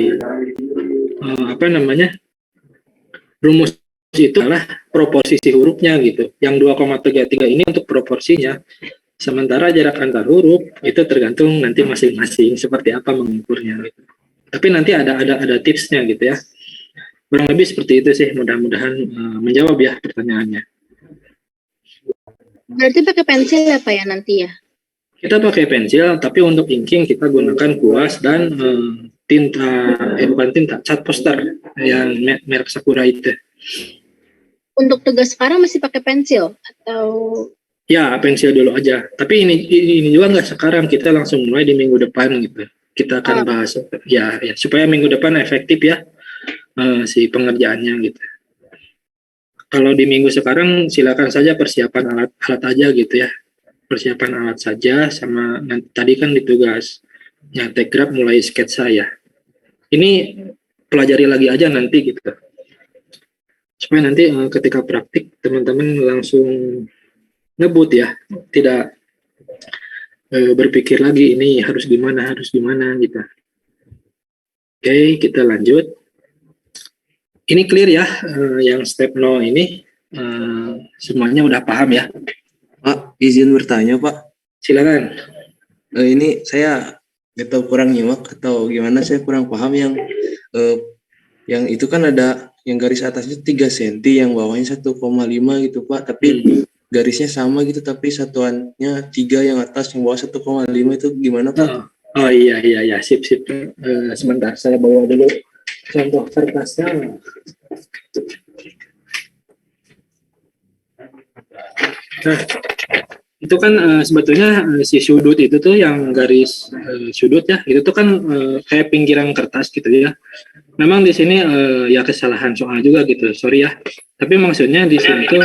rumus itu adalah proporsi hurufnya gitu. Yang 2,33 ini untuk proporsinya. Sementara jarak antar huruf itu tergantung nanti masing-masing seperti apa mengukurnya gitu. Tapi nanti ada tipsnya gitu ya. Kurang lebih seperti itu sih, mudah-mudahan menjawab ya pertanyaannya. Berarti pakai pensil ya Pak ya nanti ya? Kita pakai pensil, tapi untuk inking kita gunakan kuas dan cat poster yang merek Sakura itu. Untuk tugas sekarang masih pakai pensil atau? Ya, pensil dulu aja. Tapi ini juga nggak sekarang, kita langsung mulai di minggu depan gitu. Kita akan bahas ya supaya minggu depan efektif ya si pengerjaannya gitu. Kalau di minggu sekarang silakan saja persiapan alat aja gitu ya. Persiapan alat saja sama tadi kan di tugas nyatek grab mulai sketsa ya. Ini pelajari lagi aja nanti gitu. Supaya nanti ketika praktik teman-teman langsung ngebut ya, tidak berpikir lagi ini harus gimana gitu. Oke, kita lanjut. Ini clear ya, yang step 0 ini semuanya udah paham ya. Pak, izin bertanya Pak. Silakan. Ini saya nggak tahu, kurang nyimak atau gimana, saya kurang paham yang itu kan ada yang garis atasnya 3 cm, yang bawahnya 1,5 gitu Pak, tapi garisnya sama gitu, tapi satuannya 3 yang atas, yang bawah 1,5 itu gimana Pak? Oh iya, sip. Sebentar, saya bawa dulu contoh kertasnya. Nah, itu kan sebetulnya si sudut itu tuh yang garis sudut ya, itu tuh kan kayak pinggiran kertas gitu ya. memang di sini ya kesalahan soal juga gitu, sorry ya. Tapi maksudnya di sini tuh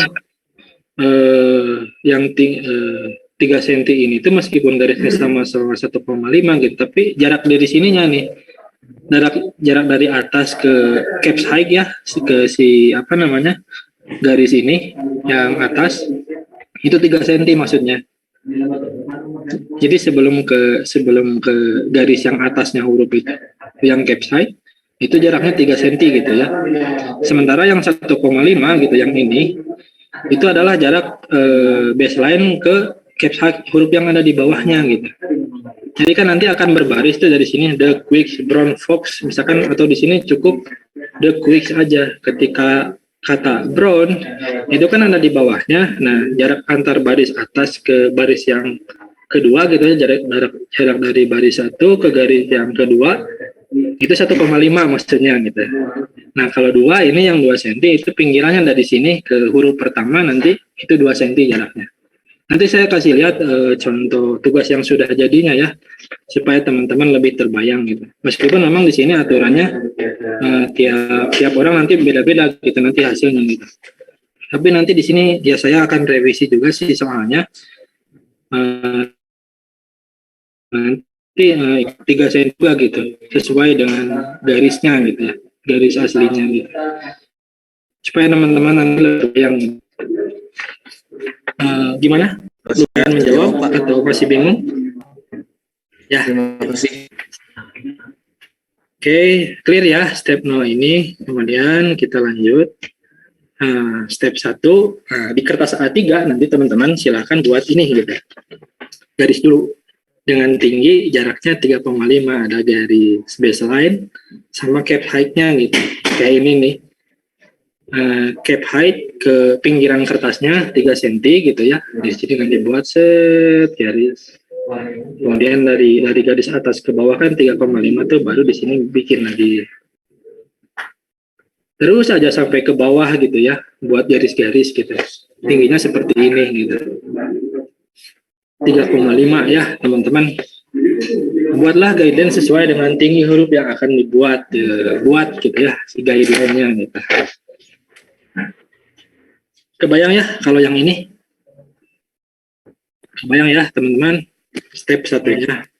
yang 3 cm ini tuh meskipun garisnya sama-sama 1,5 gitu, tapi jarak dari sininya nih, jarak dari atas ke caps height ya, ke si apa namanya garis ini yang atas itu 3 cm maksudnya. Jadi sebelum ke garis yang atasnya huruf itu, yang caps height itu jaraknya 3 cm gitu ya. Sementara yang 1,5 gitu yang ini itu adalah jarak baseline ke caps height huruf yang ada di bawahnya gitu. Jadi kan nanti akan berbaris tuh dari sini the Quicks, Brown Fox misalkan, atau di sini cukup the Quicks aja. Ketika kata brown itu kan ada di bawahnya. Nah, jarak antar baris atas ke baris yang kedua gitu ya, jarak dari baris satu ke garis yang kedua itu 1,5 maksudnya gitu. Nah, kalau 2 ini yang 2 cm itu pinggirannya dari sini ke huruf pertama nanti itu 2 cm jaraknya. Nanti saya kasih lihat contoh tugas yang sudah jadinya ya, supaya teman-teman lebih terbayang gitu. Meskipun memang di sini aturannya tiap orang nanti beda-beda gitu nanti hasilnya gitu. Tapi nanti di sini ya saya akan revisi juga sih soalnya nanti 3 cm juga gitu, sesuai dengan garisnya gitu ya, garis aslinya gitu. Supaya teman-teman nanti lebih terbayang. Gimana? Lukian menjawab atau masih bingung? Ya. Terima kasih. Oke, clear ya step 0 ini. Kemudian kita lanjut. Step 1 di kertas A3 nanti teman-teman silakan buat ini gitu. Garis dulu dengan tinggi jaraknya 3,5, ada garis baseline sama cap height-nya gitu. Kayak ini nih. Cap height ke pinggiran kertasnya 3 cm gitu ya. Di sini nanti buat set garis. Kemudian dari garis atas ke bawah kan 3,5 tuh baru di sini bikin lagi. Terus aja sampai ke bawah gitu ya, buat garis-garis gitu. Tingginya seperti ini gitu. 3,5 ya, teman-teman. Buatlah guidance sesuai dengan tinggi huruf yang akan dibuat buat gitu ya, si guideline-nya gitu. Kebayang ya kalau yang ini? Kebayang ya teman-teman, step 1-nya.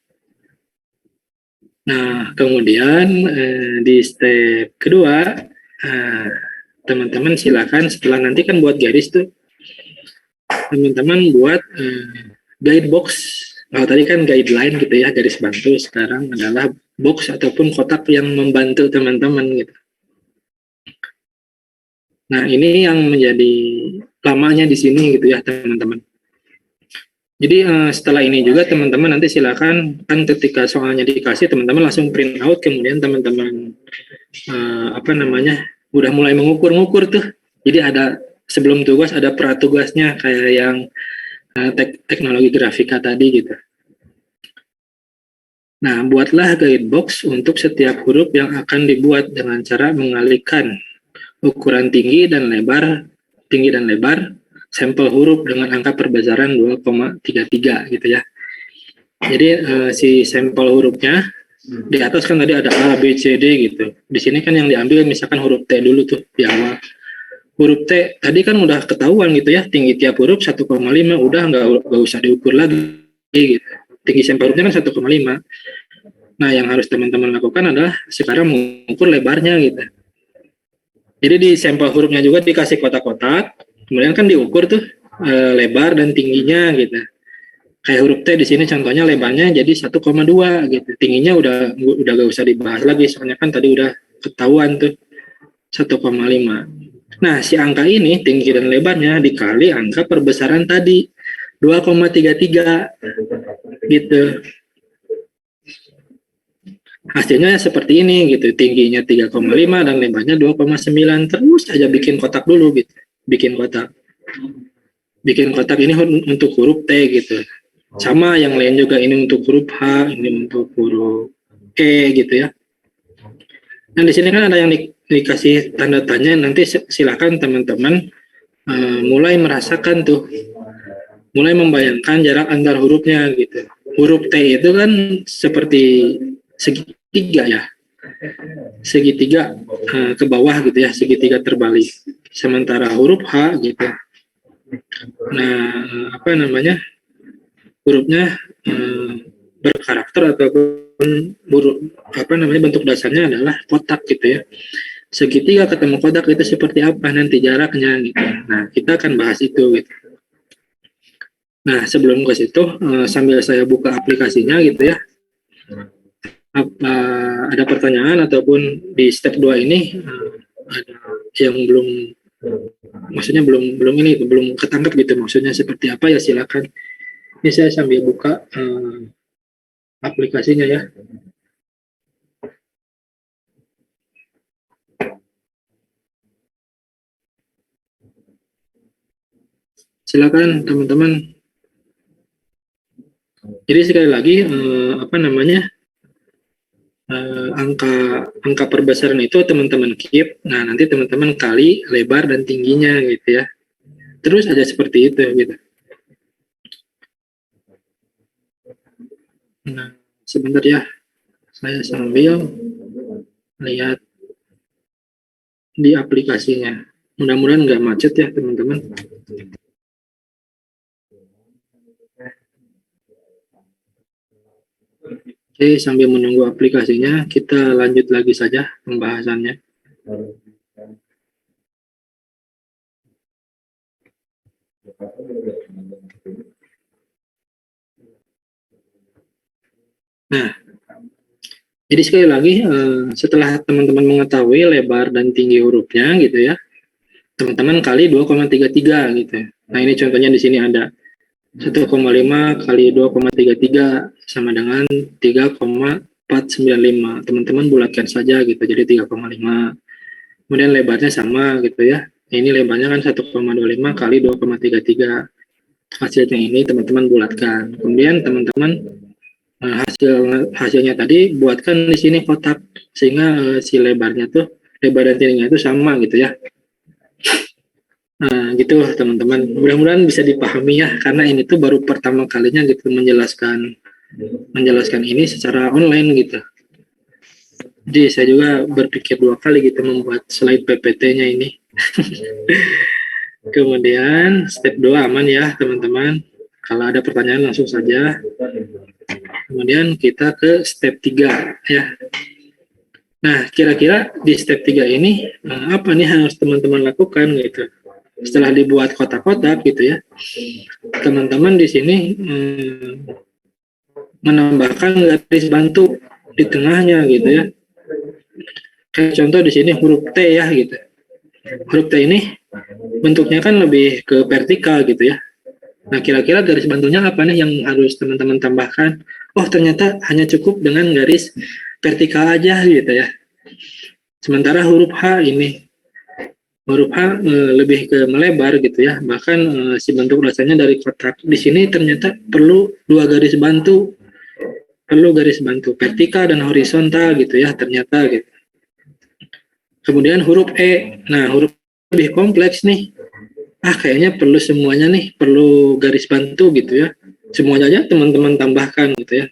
Nah, kemudian di step kedua, teman-teman silakan setelah nanti kan buat garis tuh, teman-teman buat guide box. Kalau tadi kan guideline gitu ya, garis bantu, sekarang adalah box ataupun kotak yang membantu teman-teman gitu. Nah, ini yang menjadi lamanya di sini gitu ya, teman-teman. Jadi setelah ini juga teman-teman nanti silakan, kan ketika soalnya dikasih teman-teman langsung print out, kemudian teman-teman udah mulai mengukur-ngukur tuh. Jadi ada sebelum tugas ada pratugasnya kayak yang teknologi grafika tadi gitu. Nah, buatlah guide box untuk setiap huruf yang akan dibuat dengan cara mengalihkan ukuran tinggi dan lebar sampel huruf dengan angka perbesaran 2,33 gitu ya. Jadi si sampel hurufnya di atas kan tadi ada A, B, C, D gitu. Di sini kan yang diambil misalkan huruf T dulu tuh di awal. Huruf T tadi kan udah ketahuan gitu ya, tinggi tiap huruf 1,5, udah nggak usah diukur lagi gitu. Tinggi sampel hurufnya kan 1,5. Nah, yang harus teman-teman lakukan adalah sekarang mengukur lebarnya gitu. Jadi di sampel hurufnya juga dikasih kotak-kotak, kemudian kan diukur tuh lebar dan tingginya gitu. Kayak huruf T di sini contohnya lebarnya jadi 1,2 gitu. Tingginya udah gak usah dibahas lagi, soalnya kan tadi udah ketahuan tuh 1,5. Nah, si angka ini tinggi dan lebarnya dikali angka perbesaran tadi 2,33 gitu. Hasilnya seperti ini gitu, tingginya 3,5 dan lebarnya 2,9. Terus aja bikin kotak dulu gitu. Bikin kotak ini untuk huruf T gitu. Sama yang lain juga, ini untuk huruf H, ini untuk huruf E gitu ya. Dan di sini kan ada yang dikasih tanda tanya, nanti silakan teman-teman mulai merasakan tuh, mulai membayangkan jarak antar hurufnya gitu. Huruf T itu kan seperti segitiga ya. segitiga ke bawah gitu ya, segitiga terbalik. Sementara huruf H gitu. Nah, apa namanya? Hurufnya berkarakter ataupun bentuk dasarnya adalah kotak gitu ya. Segitiga ketemu kotak itu seperti apa nanti jaraknya gitu. Nah, kita akan bahas itu gitu. Nah, sebelum ke situ sambil saya buka aplikasinya gitu ya. Ada pertanyaan ataupun di step 2 ini ada yang belum ketangkap gitu maksudnya seperti apa ya, silakan. Ini saya sambil buka aplikasinya ya. Silakan teman-teman. Jadi sekali lagi angka perbesaran itu teman-teman keep. Nah, nanti teman-teman kali lebar dan tingginya gitu ya. Terus aja seperti itu gitu. Nah, sebentar ya. Saya sambil lihat di aplikasinya. Mudah-mudahan nggak macet ya teman-teman. Oke, sambil menunggu aplikasinya, kita lanjut lagi saja pembahasannya. Nah, jadi sekali lagi, setelah teman-teman mengetahui lebar dan tinggi hurufnya gitu ya, teman-teman kali 2,33 gitu. Nah, ini contohnya di sini ada 1,5 kali 2,33 sama dengan 3,495. Teman-teman bulatkan saja gitu, jadi 3,5. Kemudian lebarnya sama gitu ya. Ini lebarnya kan 1,25 kali 2,33. Hasilnya ini teman-teman bulatkan. Kemudian teman-teman hasilnya tadi buatkan di sini kotak sehingga si lebarnya tuh, lebar dan tingginya itu sama gitu ya. Nah, gitu teman-teman. Mudah-mudahan bisa dipahami ya, karena ini tuh baru pertama kalinya gitu menjelaskan ini secara online gitu. Jadi saya juga berpikir 2 kali gitu membuat slide PPT-nya ini. Kemudian step 2 aman ya teman-teman. Kalau ada pertanyaan langsung saja. Kemudian kita ke step 3 ya. Nah, kira-kira di step 3 ini apa nih harus teman-teman lakukan gitu. Setelah dibuat kotak-kotak gitu ya, teman-teman di sini menambahkan garis bantu di tengahnya gitu ya. Kayak contoh di sini huruf T ya gitu. Huruf T ini bentuknya kan lebih ke vertikal gitu ya. Nah, kira-kira garis bantunya apa nih yang harus teman-teman tambahkan? Oh, ternyata hanya cukup dengan garis vertikal aja gitu ya. Sementara huruf H ini, huruf H lebih ke melebar gitu ya. Bahkan si bentuk dasarnya dari kotak di sini ternyata perlu 2 garis bantu. Perlu garis bantu vertikal dan horizontal gitu ya ternyata gitu. Kemudian huruf E. Nah, huruf lebih kompleks nih. Kayaknya perlu semuanya nih, perlu garis bantu gitu ya. Semuanya aja teman-teman tambahkan gitu ya.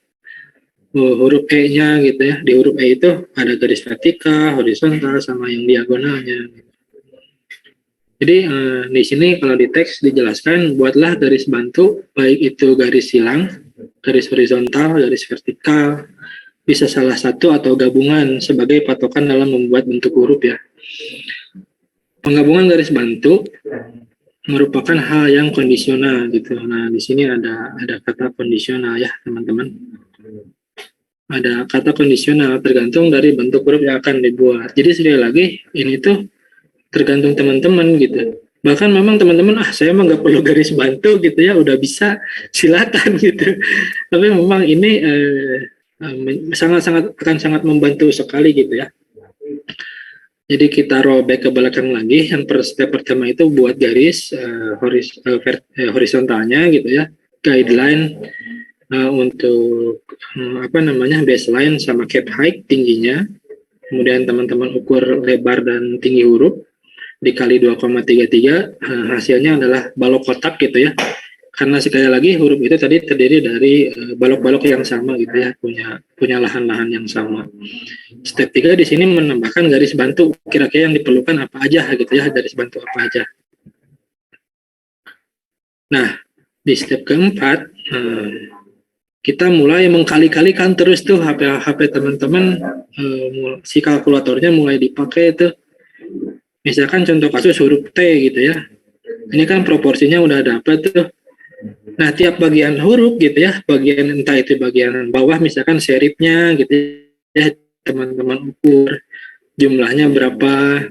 Huruf E-nya gitu ya. Di huruf E itu ada garis vertikal, horizontal sama yang diagonalnya. Jadi di sini kalau di teks dijelaskan buatlah garis bantu, baik itu garis silang, garis horizontal, garis vertikal, bisa salah satu atau gabungan sebagai patokan dalam membuat bentuk huruf ya. Penggabungan garis bantu merupakan hal yang kondisional gitu. Nah, di sini ada kata kondisional ya, teman-teman. Ada kata kondisional tergantung dari bentuk huruf yang akan dibuat. Jadi sekali lagi ini tuh tergantung teman-teman gitu. Bahkan memang teman-teman saya emang nggak perlu garis bantu gitu ya, udah bisa silakan gitu. Tapi memang ini akan sangat membantu sekali gitu ya. Jadi kita rollback ke belakang lagi. Yang step pertama itu buat garis horizontalnya gitu ya, guideline untuk baseline sama cap height tingginya. Kemudian teman-teman ukur lebar dan tinggi huruf dikali 2,33, hasilnya adalah balok kotak gitu ya. karena sekali lagi huruf itu tadi terdiri dari balok-balok yang sama gitu ya, punya lahan-lahan yang sama. Step 3 di sini menambahkan garis bantu, kira-kira yang diperlukan apa aja gitu ya, garis bantu apa aja. Nah, di step keempat kita mulai mengkali-kalikan terus tuh HP teman-teman, si kalkulatornya mulai dipakai tuh. Misalkan contoh kasus huruf T gitu ya. Ini kan proporsinya udah dapat tuh. Nah, tiap bagian huruf gitu ya, bagian entah itu bagian bawah misalkan serifnya gitu ya, teman-teman ukur jumlahnya berapa,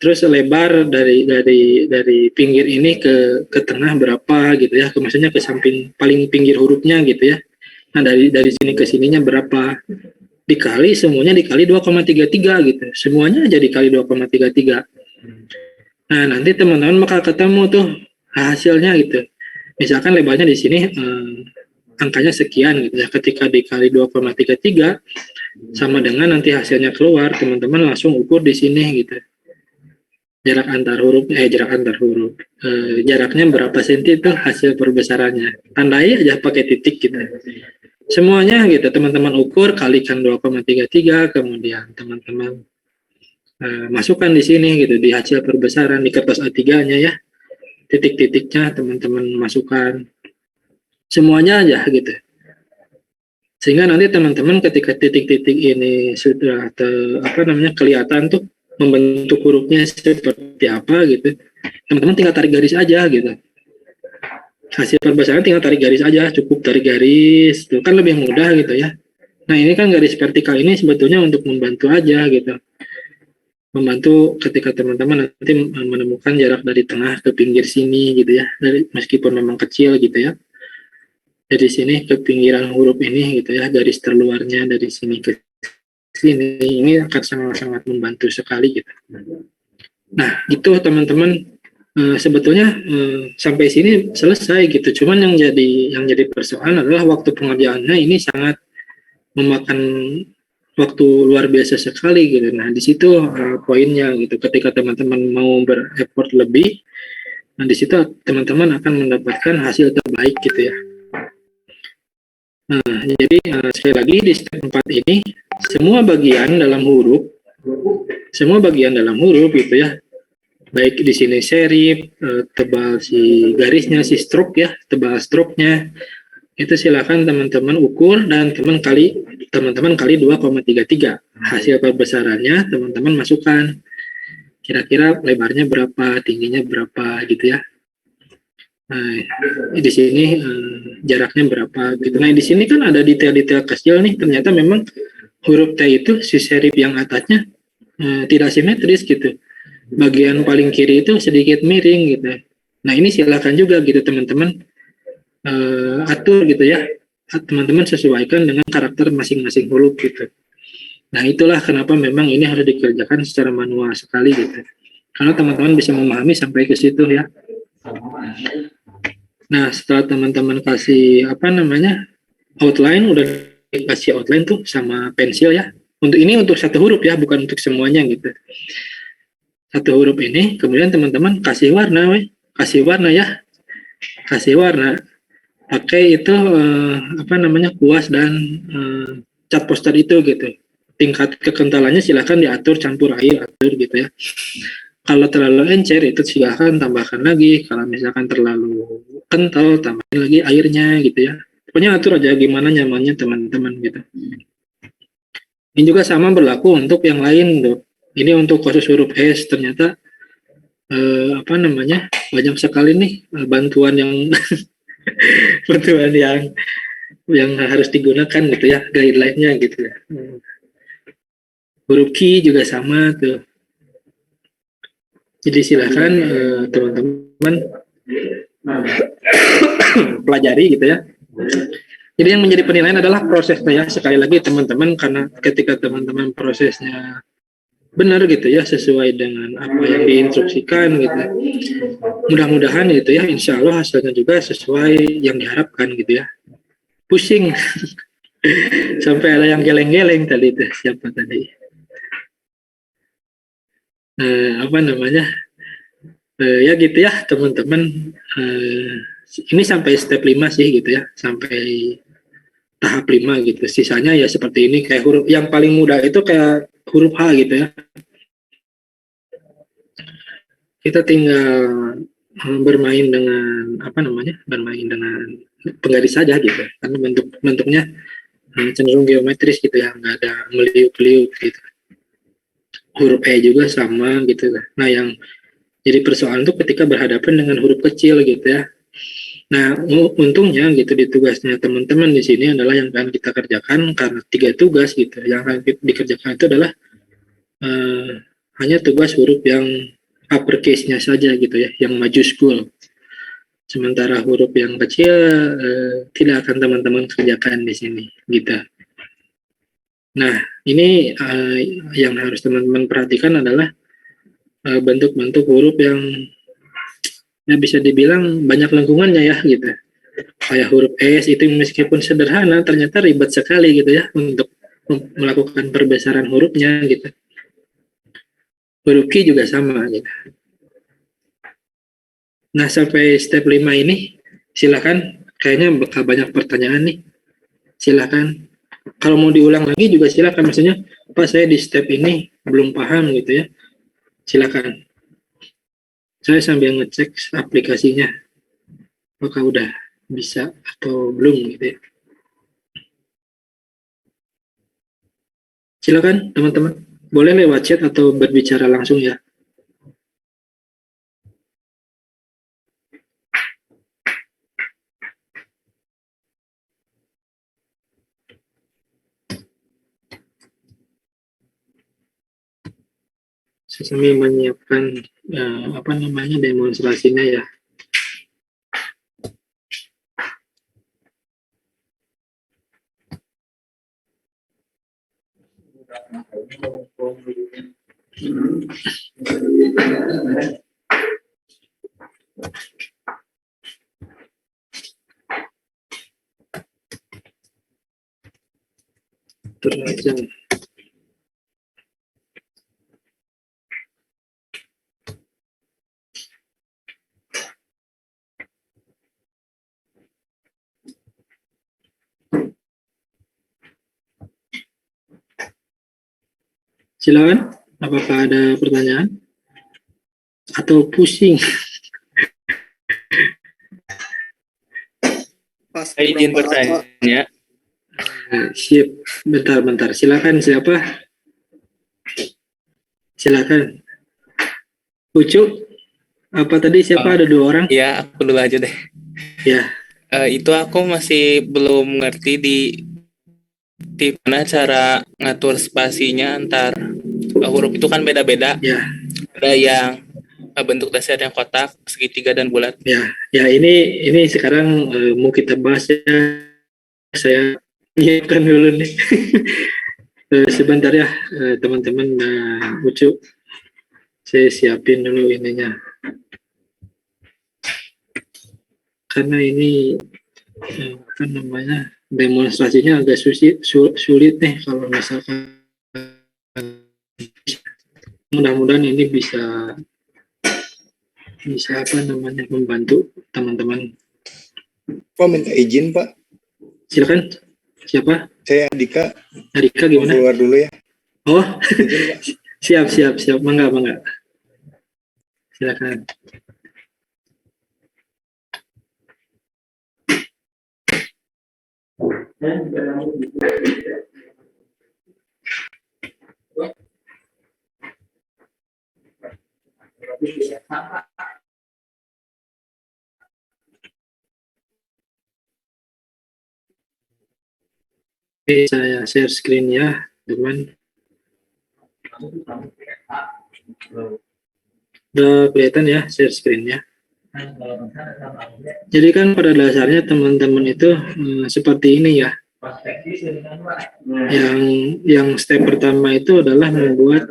terus lebar dari pinggir ini ke tengah berapa gitu ya, maksudnya ke samping paling pinggir hurufnya gitu ya. Nah, dari sini ke sininya berapa, dikali semuanya dikali 2,33 gitu. Semuanya aja dikali 2,33. Nah, nanti teman-teman bakal ketemu tuh hasilnya gitu. Misalkan lebarnya di sini angkanya sekian gitu ya. Ketika dikali 2,33 sama dengan nanti hasilnya keluar, teman-teman langsung ukur di sini gitu. Jarak antar huruf, jaraknya berapa senti itu hasil perbesarannya. Tandai aja pakai titik gitu. Semuanya gitu, teman-teman ukur, kalikan 2,33, kemudian teman-teman masukkan di sini gitu, di hasil perbesaran, di kertas A3-nya ya. Titik-titiknya teman-teman masukkan. Semuanya aja gitu. Sehingga nanti teman-teman ketika titik-titik ini sudah kelihatan tuh membentuk hurufnya seperti apa gitu, teman-teman tinggal tarik garis aja gitu. Hasil perbesaran tinggal tarik garis aja, cukup tarik garis, tuh kan lebih mudah gitu ya. Nah, ini kan garis vertikal ini sebetulnya untuk membantu aja gitu. Membantu ketika teman-teman nanti menemukan jarak dari tengah ke pinggir sini gitu ya, meskipun memang kecil gitu ya. Dari sini ke pinggiran huruf ini gitu ya, garis terluarnya dari sini ke sini, ini akan sangat-sangat membantu sekali gitu. Nah, gitu teman-teman, sebetulnya sampai sini selesai gitu. Cuman yang jadi persoalan adalah waktu pengerjaannya ini sangat memakan waktu luar biasa sekali gitu. Nah, di situ poinnya gitu. Ketika teman-teman mau bereffort lebih, nah di situ teman-teman akan mendapatkan hasil terbaik gitu ya. Nah, jadi sekali lagi di step 4 ini semua bagian dalam huruf gitu ya, baik di sini serif, tebal si garisnya, si stroke ya, tebal stroke-nya, itu silakan teman-teman ukur dan teman-teman kali 2,33. Hasil perbesarannya teman-teman masukkan. Kira-kira lebarnya berapa, tingginya berapa gitu ya. Nah, di sini jaraknya berapa gitu. Nah, di sini kan ada detail-detail kecil nih. Ternyata memang huruf T itu si serif yang atasnya tidak simetris gitu. Bagian paling kiri itu sedikit miring gitu. Nah, ini silakan juga gitu teman-teman atur gitu ya. Teman-teman sesuaikan dengan karakter masing-masing huruf gitu. Nah, itulah kenapa memang ini harus dikerjakan secara manual sekali gitu. Karena teman-teman bisa memahami sampai ke situ ya. Nah, setelah teman-teman kasih outline, udah dikasih outline tuh sama pensil ya. Untuk satu huruf ya, bukan untuk semuanya gitu. Satu huruf ini, kemudian teman-teman kasih warna ya. Kasih warna. Pakai itu kuas dan cat poster itu gitu. Tingkat kekentalannya silakan diatur, campur air atur gitu ya. Kalau terlalu encer itu silakan tambahkan lagi. Kalau misalkan terlalu kental, tambahin lagi airnya gitu ya. Pokoknya atur aja gimana nyamannya teman-teman gitu. Ini juga sama berlaku untuk yang lain tuh. Ini untuk khusus huruf S ternyata banyak sekali nih bantuan yang yang harus digunakan gitu ya, guideline-nya gitu ya. Huruf Q juga sama tuh. Jadi silakan teman-teman pelajari gitu ya. Jadi yang menjadi penilaian adalah prosesnya ya. Sekali lagi teman-teman, karena ketika teman-teman prosesnya benar gitu ya, sesuai dengan apa yang diinstruksikan gitu, mudah-mudahan gitu ya, insya Allah hasilnya juga sesuai yang diharapkan gitu ya. Pusing sampai ada yang geleng-geleng tadi itu, siapa tadi ya gitu ya teman-teman, ini sampai step 5 sih gitu ya, sampai tahap 5 gitu. Sisanya ya seperti ini, kayak huruf yang paling mudah itu kayak huruf H gitu ya. Kita tinggal bermain dengan bermain dengan penggaris saja gitu, karena bentuknya cenderung geometris gitu ya, nggak ada meliuk-liuk gitu. Huruf E juga sama gitu. Nah, yang jadi persoalan itu ketika berhadapan dengan huruf kecil gitu ya. Nah, untungnya gitu di tugasnya teman-teman di sini adalah yang akan kita kerjakan, karena 3 tugas gitu. Yang akan dikerjakan itu adalah hanya tugas huruf yang uppercase-nya saja gitu ya, yang majuskul. Sementara huruf yang kecil tidak akan teman-teman kerjakan di sini gitu. Nah, ini yang harus teman-teman perhatikan adalah bentuk-bentuk huruf yang ya bisa dibilang banyak lengkungannya ya gitu. Kayak huruf S itu meskipun sederhana ternyata ribet sekali gitu ya untuk melakukan perbesaran hurufnya gitu. Huruf Q juga sama gitu. Nah, sampai step 5 ini silakan, kayaknya bakal banyak pertanyaan nih. Silakan. Kalau mau diulang lagi juga silakan, maksudnya Pak saya di step ini belum paham gitu ya. Silakan. Saya sambil ngecek aplikasinya apakah udah bisa atau belum gitu ya. Silakan teman-teman, boleh lewat chat atau berbicara langsung ya. Saya sambil menyiapkan demonstrasinya ya. Terajang. Silakan, apakah ada pertanyaan atau pusing? Saya izin bertanya. Siap, bentar. Silakan, siapa? Silakan. Ucu, apa tadi siapa? Ada 2 orang? Ya, aku dulu aja deh. Ya. Itu aku masih belum ngerti di mana cara ngatur spasinya antar huruf itu kan beda-beda. Ya. Ada yang bentuk dasar yang kotak, segitiga dan bulat. Ya ini sekarang mau kita bahas ya. Saya nyiapkan dulu nih. Sebentar ya teman-teman, Ucu. Saya siapin dulu ininya. Karena ini demonstrasinya agak sulit nih kalau misalkan. Mudah-mudahan ini bisa membantu teman-teman. Pak minta izin Pak. Silakan. Siapa? Saya Adika. Adika gimana? Keluar dulu ya. Oh, siap. Mangga. Silakan. Oke, saya share screen ya, teman. Udah kelihatan ya share screen-nya. Jadi kan pada dasarnya teman-teman itu seperti ini ya. Yang step pertama itu adalah membuat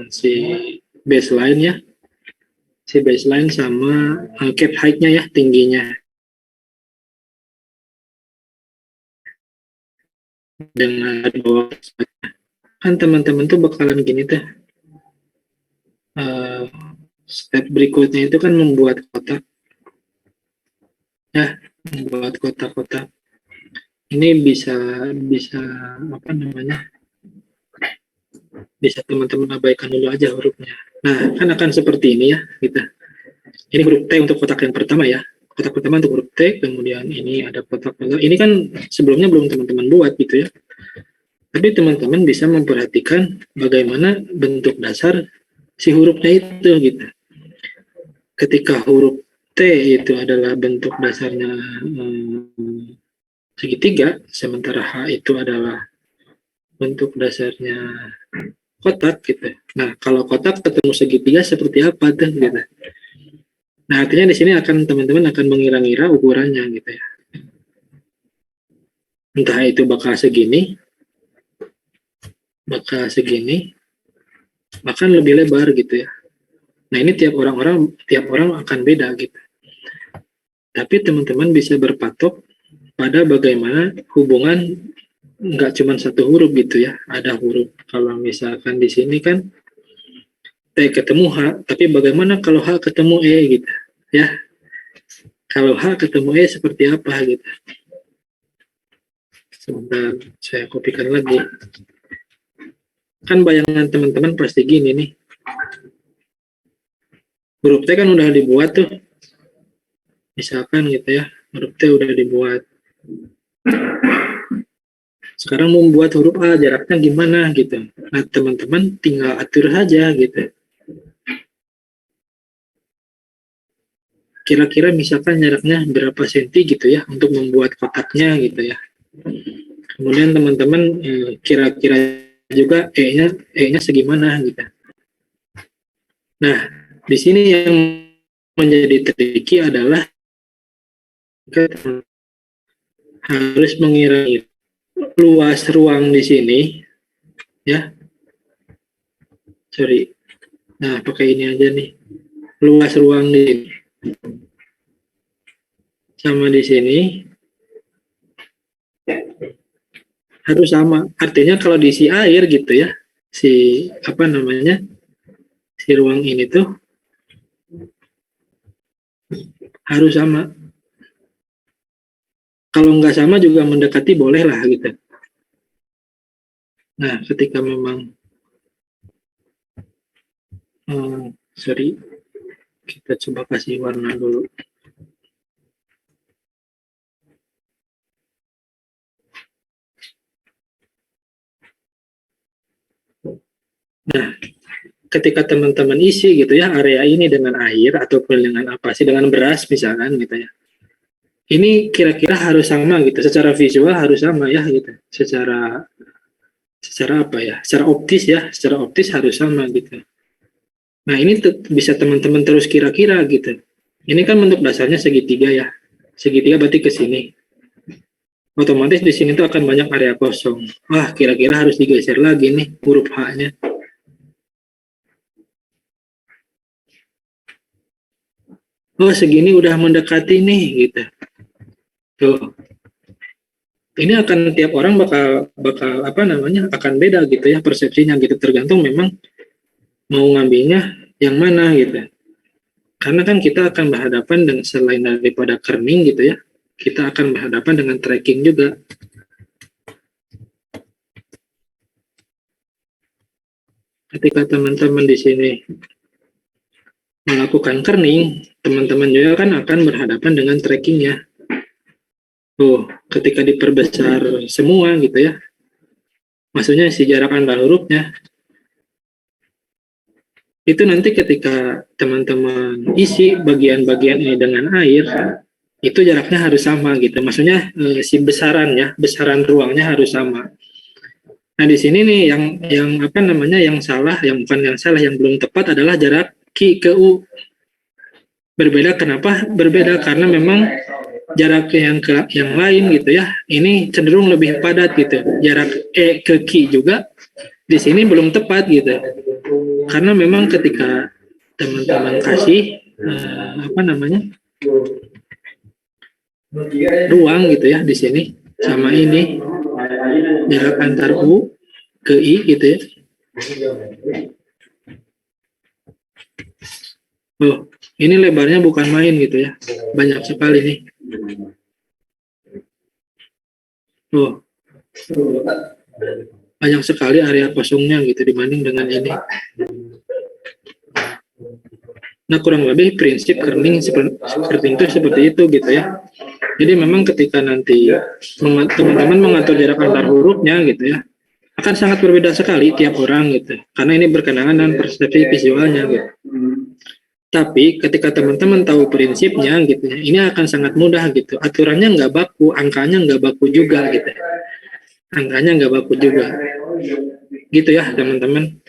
si baseline ya. Si baseline sama cap height-nya ya, tingginya. Dengan bawah kan teman-teman tuh bakalan gini tuh. Step berikutnya itu kan membuat kotak. ya, membuat kotak-kotak. Ini bisa apa namanya? Bisa teman-teman abaikan dulu aja hurufnya. Nah, kan akan seperti ini ya, gitu. Ini huruf T untuk kotak yang pertama ya. Kotak pertama untuk huruf T, kemudian ini ada kotak kedua. Ini kan sebelumnya belum teman-teman buat gitu ya. Tapi teman-teman bisa memperhatikan bagaimana bentuk dasar si hurufnya itu gitu. Ketika huruf T itu adalah bentuk dasarnya segitiga, sementara H itu adalah bentuk dasarnya kotak gitu. Nah, kalau kotak ketemu segitiga seperti apa tuh gitu. Nah, artinya di sini teman-teman akan mengira-ngira ukurannya gitu ya. Entah itu bakal segini, bahkan lebih lebar gitu ya. Nah, ini tiap orang akan beda gitu. Tapi teman-teman bisa berpatok pada bagaimana hubungan nggak cuma satu huruf gitu ya. Ada huruf, kalau misalkan di sini kan T ketemu H, tapi bagaimana kalau H ketemu E gitu ya. Kalau H ketemu E seperti apa gitu. Sebentar, saya kopikan lagi. Kan bayangan teman-teman pasti gini nih. Huruf T kan udah dibuat tuh. Misalkan gitu ya, huruf T udah dibuat. Sekarang mau membuat huruf A, jaraknya gimana gitu. Nah, teman-teman tinggal atur saja gitu. Kira-kira misalkan jaraknya berapa senti gitu ya untuk membuat kotaknya gitu ya. Kemudian teman-teman kira-kira juga E-nya segimana gitu. Nah, di sini yang menjadi tricky adalah harus mengira luas ruang di sini ya. Sorry. Nah, pakai ini aja nih. Luas ruang di sini sama di sini harus sama. Artinya kalau diisi air gitu ya, si apa namanya? Si ruang ini tuh harus sama. Kalau nggak sama juga mendekati boleh lah gitu. Nah, ketika memang sorry, kita coba kasih warna dulu. Nah, ketika teman-teman isi gitu ya area ini dengan air ataupun dengan apa sih, dengan beras misalkan gitu ya. Ini kira-kira harus sama gitu, secara visual harus sama ya gitu. Secara apa ya? Secara optis harus sama gitu. Nah, ini bisa teman-teman terus kira-kira gitu. Ini kan bentuk dasarnya segitiga ya. Segitiga berarti ke sini. Otomatis di sini tuh akan banyak area kosong. Wah, kira-kira harus digeser lagi nih huruf H-nya. Oh, segini udah mendekati nih gitu. Tuh. Ini akan tiap orang bakal apa namanya? Akan beda gitu ya persepsinya gitu, tergantung memang mau ngambilnya yang mana gitu. Karena kan kita akan berhadapan dengan selain daripada kerning gitu ya, kita akan berhadapan dengan tracking juga. Ketika teman-teman di sini melakukan kerning, teman-teman juga kan akan berhadapan dengan trackingnya. Oh, ketika diperbesar semua gitu ya, maksudnya si jarak antar hurufnya, itu nanti ketika teman-teman isi bagian-bagian ini dengan air, itu jaraknya harus sama gitu. Maksudnya si besaran ruangnya harus sama. Nah, di sini nih yang apa namanya, yang salah, yang bukan yang salah, yang belum tepat adalah jarak Q ke U. Berbeda, kenapa? Berbeda karena memang jarak yang lain gitu ya, ini cenderung lebih padat gitu. Jarak E ke Q juga di sini belum tepat gitu. Karena memang ketika teman-teman kasih apa namanya? ruang gitu ya di sini sama ini jarak antar U ke I gitu ya. Oh, ini lebarnya bukan main gitu ya. Banyak sekali nih. Oh, banyak sekali area kosongnya gitu dibanding dengan ini. Nah, kurang lebih prinsip kerning seperti itu gitu ya. Jadi memang ketika nanti teman-teman mengatur jarak antar hurufnya gitu ya, akan sangat berbeda sekali tiap orang gitu. Karena ini berkenaan dengan persepsi visualnya gitu. Tapi ketika teman-teman tahu prinsipnya gitu ya, ini akan sangat mudah gitu. Aturannya nggak baku, angkanya nggak baku juga gitu. Angkanya nggak baku juga. Gitu ya teman-teman.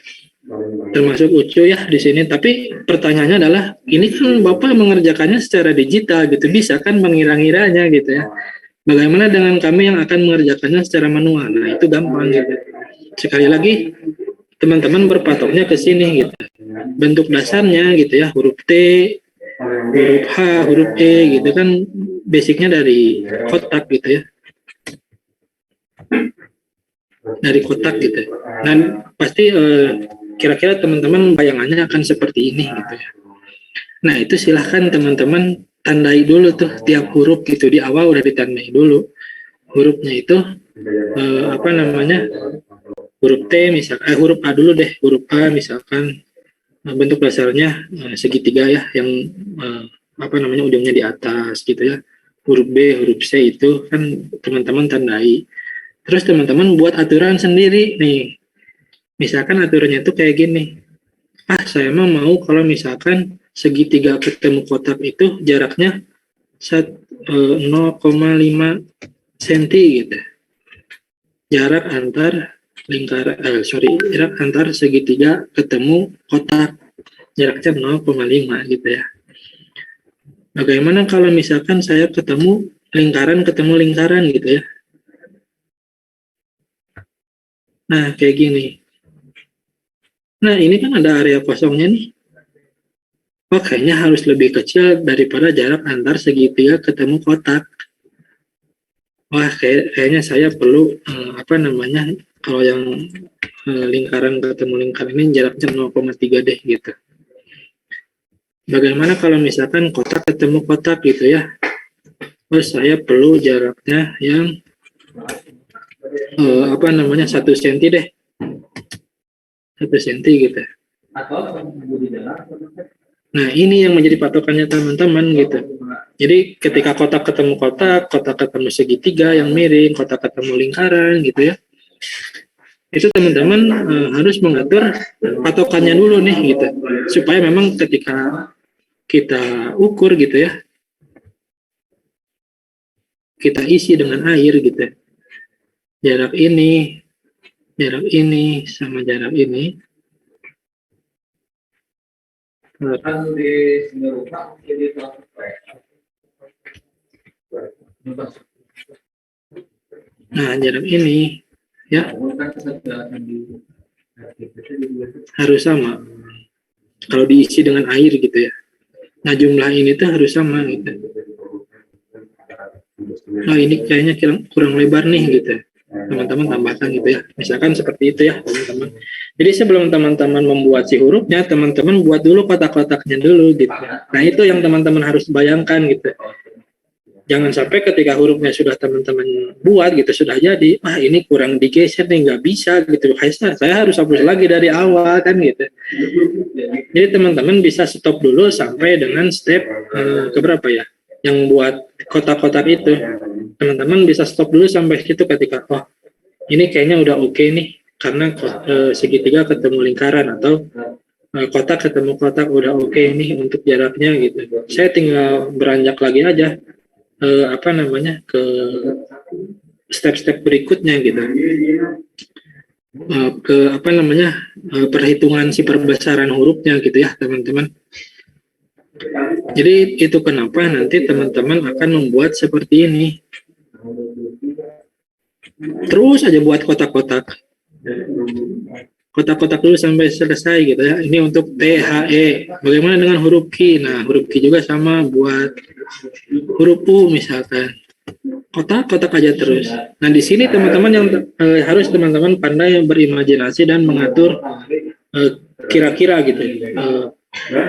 Termasuk Ucu ya di sini. Tapi pertanyaannya adalah, ini kan Bapak mengerjakannya secara digital gitu, bisa kan mengira-ngiranya gitu ya. Bagaimana dengan kami yang akan mengerjakannya secara manual? Nah, itu gampang gitu. Sekali lagi, teman-teman berpatoknya ke sini gitu. Bentuk dasarnya gitu ya, huruf T, huruf H, huruf E gitu kan, basicnya dari kotak gitu ya. Dari kotak gitu. Dan pasti kira-kira teman-teman bayangannya akan seperti ini gitu ya. Nah, itu silahkan teman-teman tandai dulu tuh tiap huruf gitu, di awal udah ditandai dulu hurufnya itu apa namanya, huruf T misalkan, huruf A dulu deh, huruf A misalkan bentuk dasarnya segitiga ya, yang apa namanya, ujungnya di atas gitu ya. Huruf B, huruf C itu kan teman-teman tandai. Terus teman-teman buat aturan sendiri nih. Misalkan aturannya itu kayak gini. Saya mau kalau misalkan segitiga ketemu kotak itu jaraknya 0,5 cm gitu. Jarak antar jarak antar segitiga ketemu kotak jaraknya 0,5 gitu ya. Bagaimana kalau misalkan saya ketemu lingkaran gitu ya. Nah, kayak gini. Nah, ini kan ada area kosongnya nih. Oh, kayaknya harus lebih kecil daripada jarak antar segitiga ketemu kotak. Wah, kayaknya saya perlu apa namanya, kalau yang lingkaran ketemu lingkaran ini jaraknya 0,3 deh gitu. Bagaimana kalau misalkan kotak ketemu kotak gitu ya? Oh, saya perlu jaraknya yang apa namanya, 1 cm deh. 1 cm gitu. Nah, ini yang menjadi patokannya teman-teman gitu. Jadi ketika kotak ketemu kotak, kotak ketemu segitiga yang miring, kotak ketemu lingkaran gitu ya. Itu teman-teman harus mengatur patokannya dulu nih gitu. Supaya memang ketika kita ukur gitu ya, kita isi dengan air gitu. Jarak ini sama jarak ini. Nah, jarak ini ya harus sama kalau diisi dengan air gitu ya. Nah, jumlah ini tuh harus sama gitu. Nah, ini kayaknya kurang lebar nih gitu. Teman-teman tambahkan gitu ya. Misalkan seperti itu ya, teman-teman. Jadi sebelum teman-teman membuat si hurufnya, teman-teman buat dulu kotak-kotaknya dulu gitu. Nah, itu yang teman-teman harus bayangkan gitu. Jangan sampai ketika hurufnya sudah teman-teman buat gitu, sudah jadi, ini kurang digeser nih, nggak bisa gitu. Saya harus hapus lagi dari awal kan gitu. Jadi teman-teman bisa stop dulu sampai dengan step keberapa ya? Yang buat kotak-kotak itu. Teman-teman bisa stop dulu sampai situ ketika, ini kayaknya udah oke nih, karena segitiga ketemu lingkaran atau kotak ketemu kotak udah oke nih untuk jaraknya gitu. Saya tinggal beranjak lagi aja apa namanya, ke step-step berikutnya gitu, ke apa namanya, perhitungan si perbesaran hurufnya gitu ya teman-teman. Jadi itu kenapa nanti teman-teman akan membuat seperti ini, terus aja buat kotak-kotak dulu sampai selesai gitu ya. Ini untuk T, H, E. Bagaimana dengan huruf Q? Nah, huruf Q juga sama buat huruf U misalkan. Kotak-kotak aja terus. Nah, di sini teman-teman yang harus teman-teman pandai berimajinasi dan mengatur kira-kira gitu.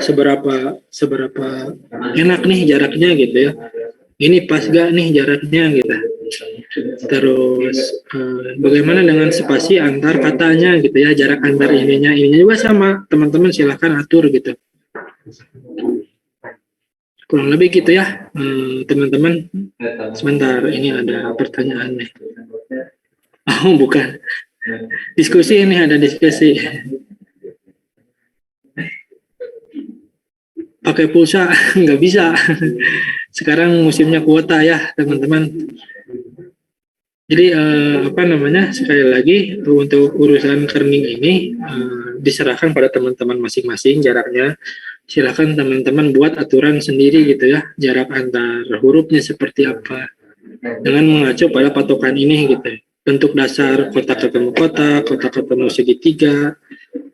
Seberapa enak nih jaraknya gitu ya. ini pas gak nih jaraknya gitu. Terus bagaimana dengan spasi antar katanya gitu ya, jarak antar ininya juga sama, teman-teman silahkan atur gitu. Kurang lebih gitu ya, teman-teman. Sebentar, ini ada pertanyaan nih. Oh, bukan. Diskusi ini, ada diskusi. Pakai pulsa nggak bisa. Sekarang musimnya kuota ya, teman-teman. Jadi apa namanya, sekali lagi untuk urusan kerning ini diserahkan pada teman-teman masing-masing jaraknya. Silakan teman-teman buat aturan sendiri gitu ya, jarak antar hurufnya seperti apa, dengan mengacu pada patokan ini gitu. Bentuk dasar kotak ketemu kotak, kotak ketemu segitiga,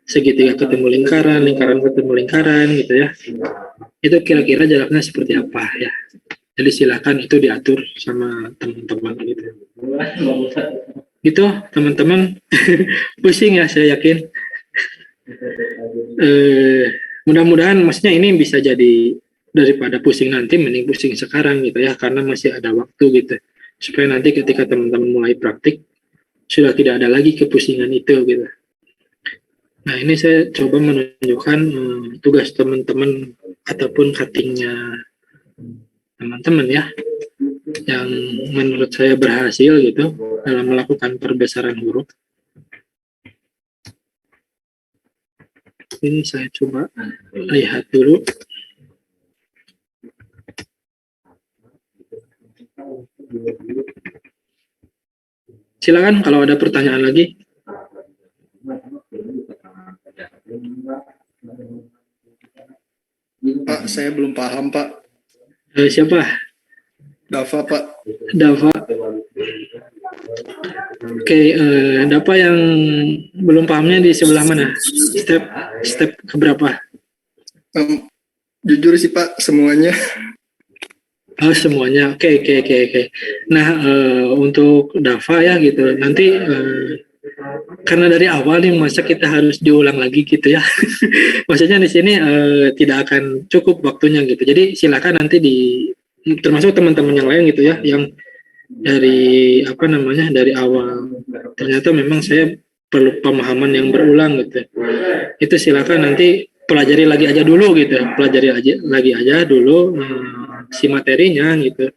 segitiga ketemu lingkaran, lingkaran ketemu lingkaran gitu ya. Itu kira-kira jaraknya seperti apa ya. Jadi silakan itu diatur sama teman-teman gitu. Gitu teman-teman. Pusing ya saya yakin. Mudah-mudahan maksudnya ini bisa jadi, daripada pusing nanti mending pusing sekarang gitu ya, karena masih ada waktu gitu, supaya nanti ketika teman-teman mulai praktik sudah tidak ada lagi kepusingan itu gitu. Nah ini saya coba menunjukkan tugas teman-teman ataupun cuttingnya teman-teman ya, yang menurut saya berhasil gitu dalam melakukan perbesaran huruf. Ini saya coba lihat dulu. Silakan kalau ada pertanyaan lagi. Pak, saya belum paham, Pak. Siapa? Dava, Pak. Dava. Oke, Dava yang belum pahamnya di sebelah mana? Step keberapa? Jujur sih, Pak, semuanya. Oh, semuanya. Oke. Nah, untuk Dava ya gitu. Nanti karena dari awal nih masa kita harus diulang lagi gitu ya. Maksudnya di sini tidak akan cukup waktunya gitu. Jadi silakan nanti termasuk teman-teman yang lain gitu ya, yang dari apa namanya, dari awal ternyata memang saya perlu pemahaman yang berulang gitu. Itu silakan nanti pelajari lagi aja dulu gitu, lagi aja dulu si materinya gitu.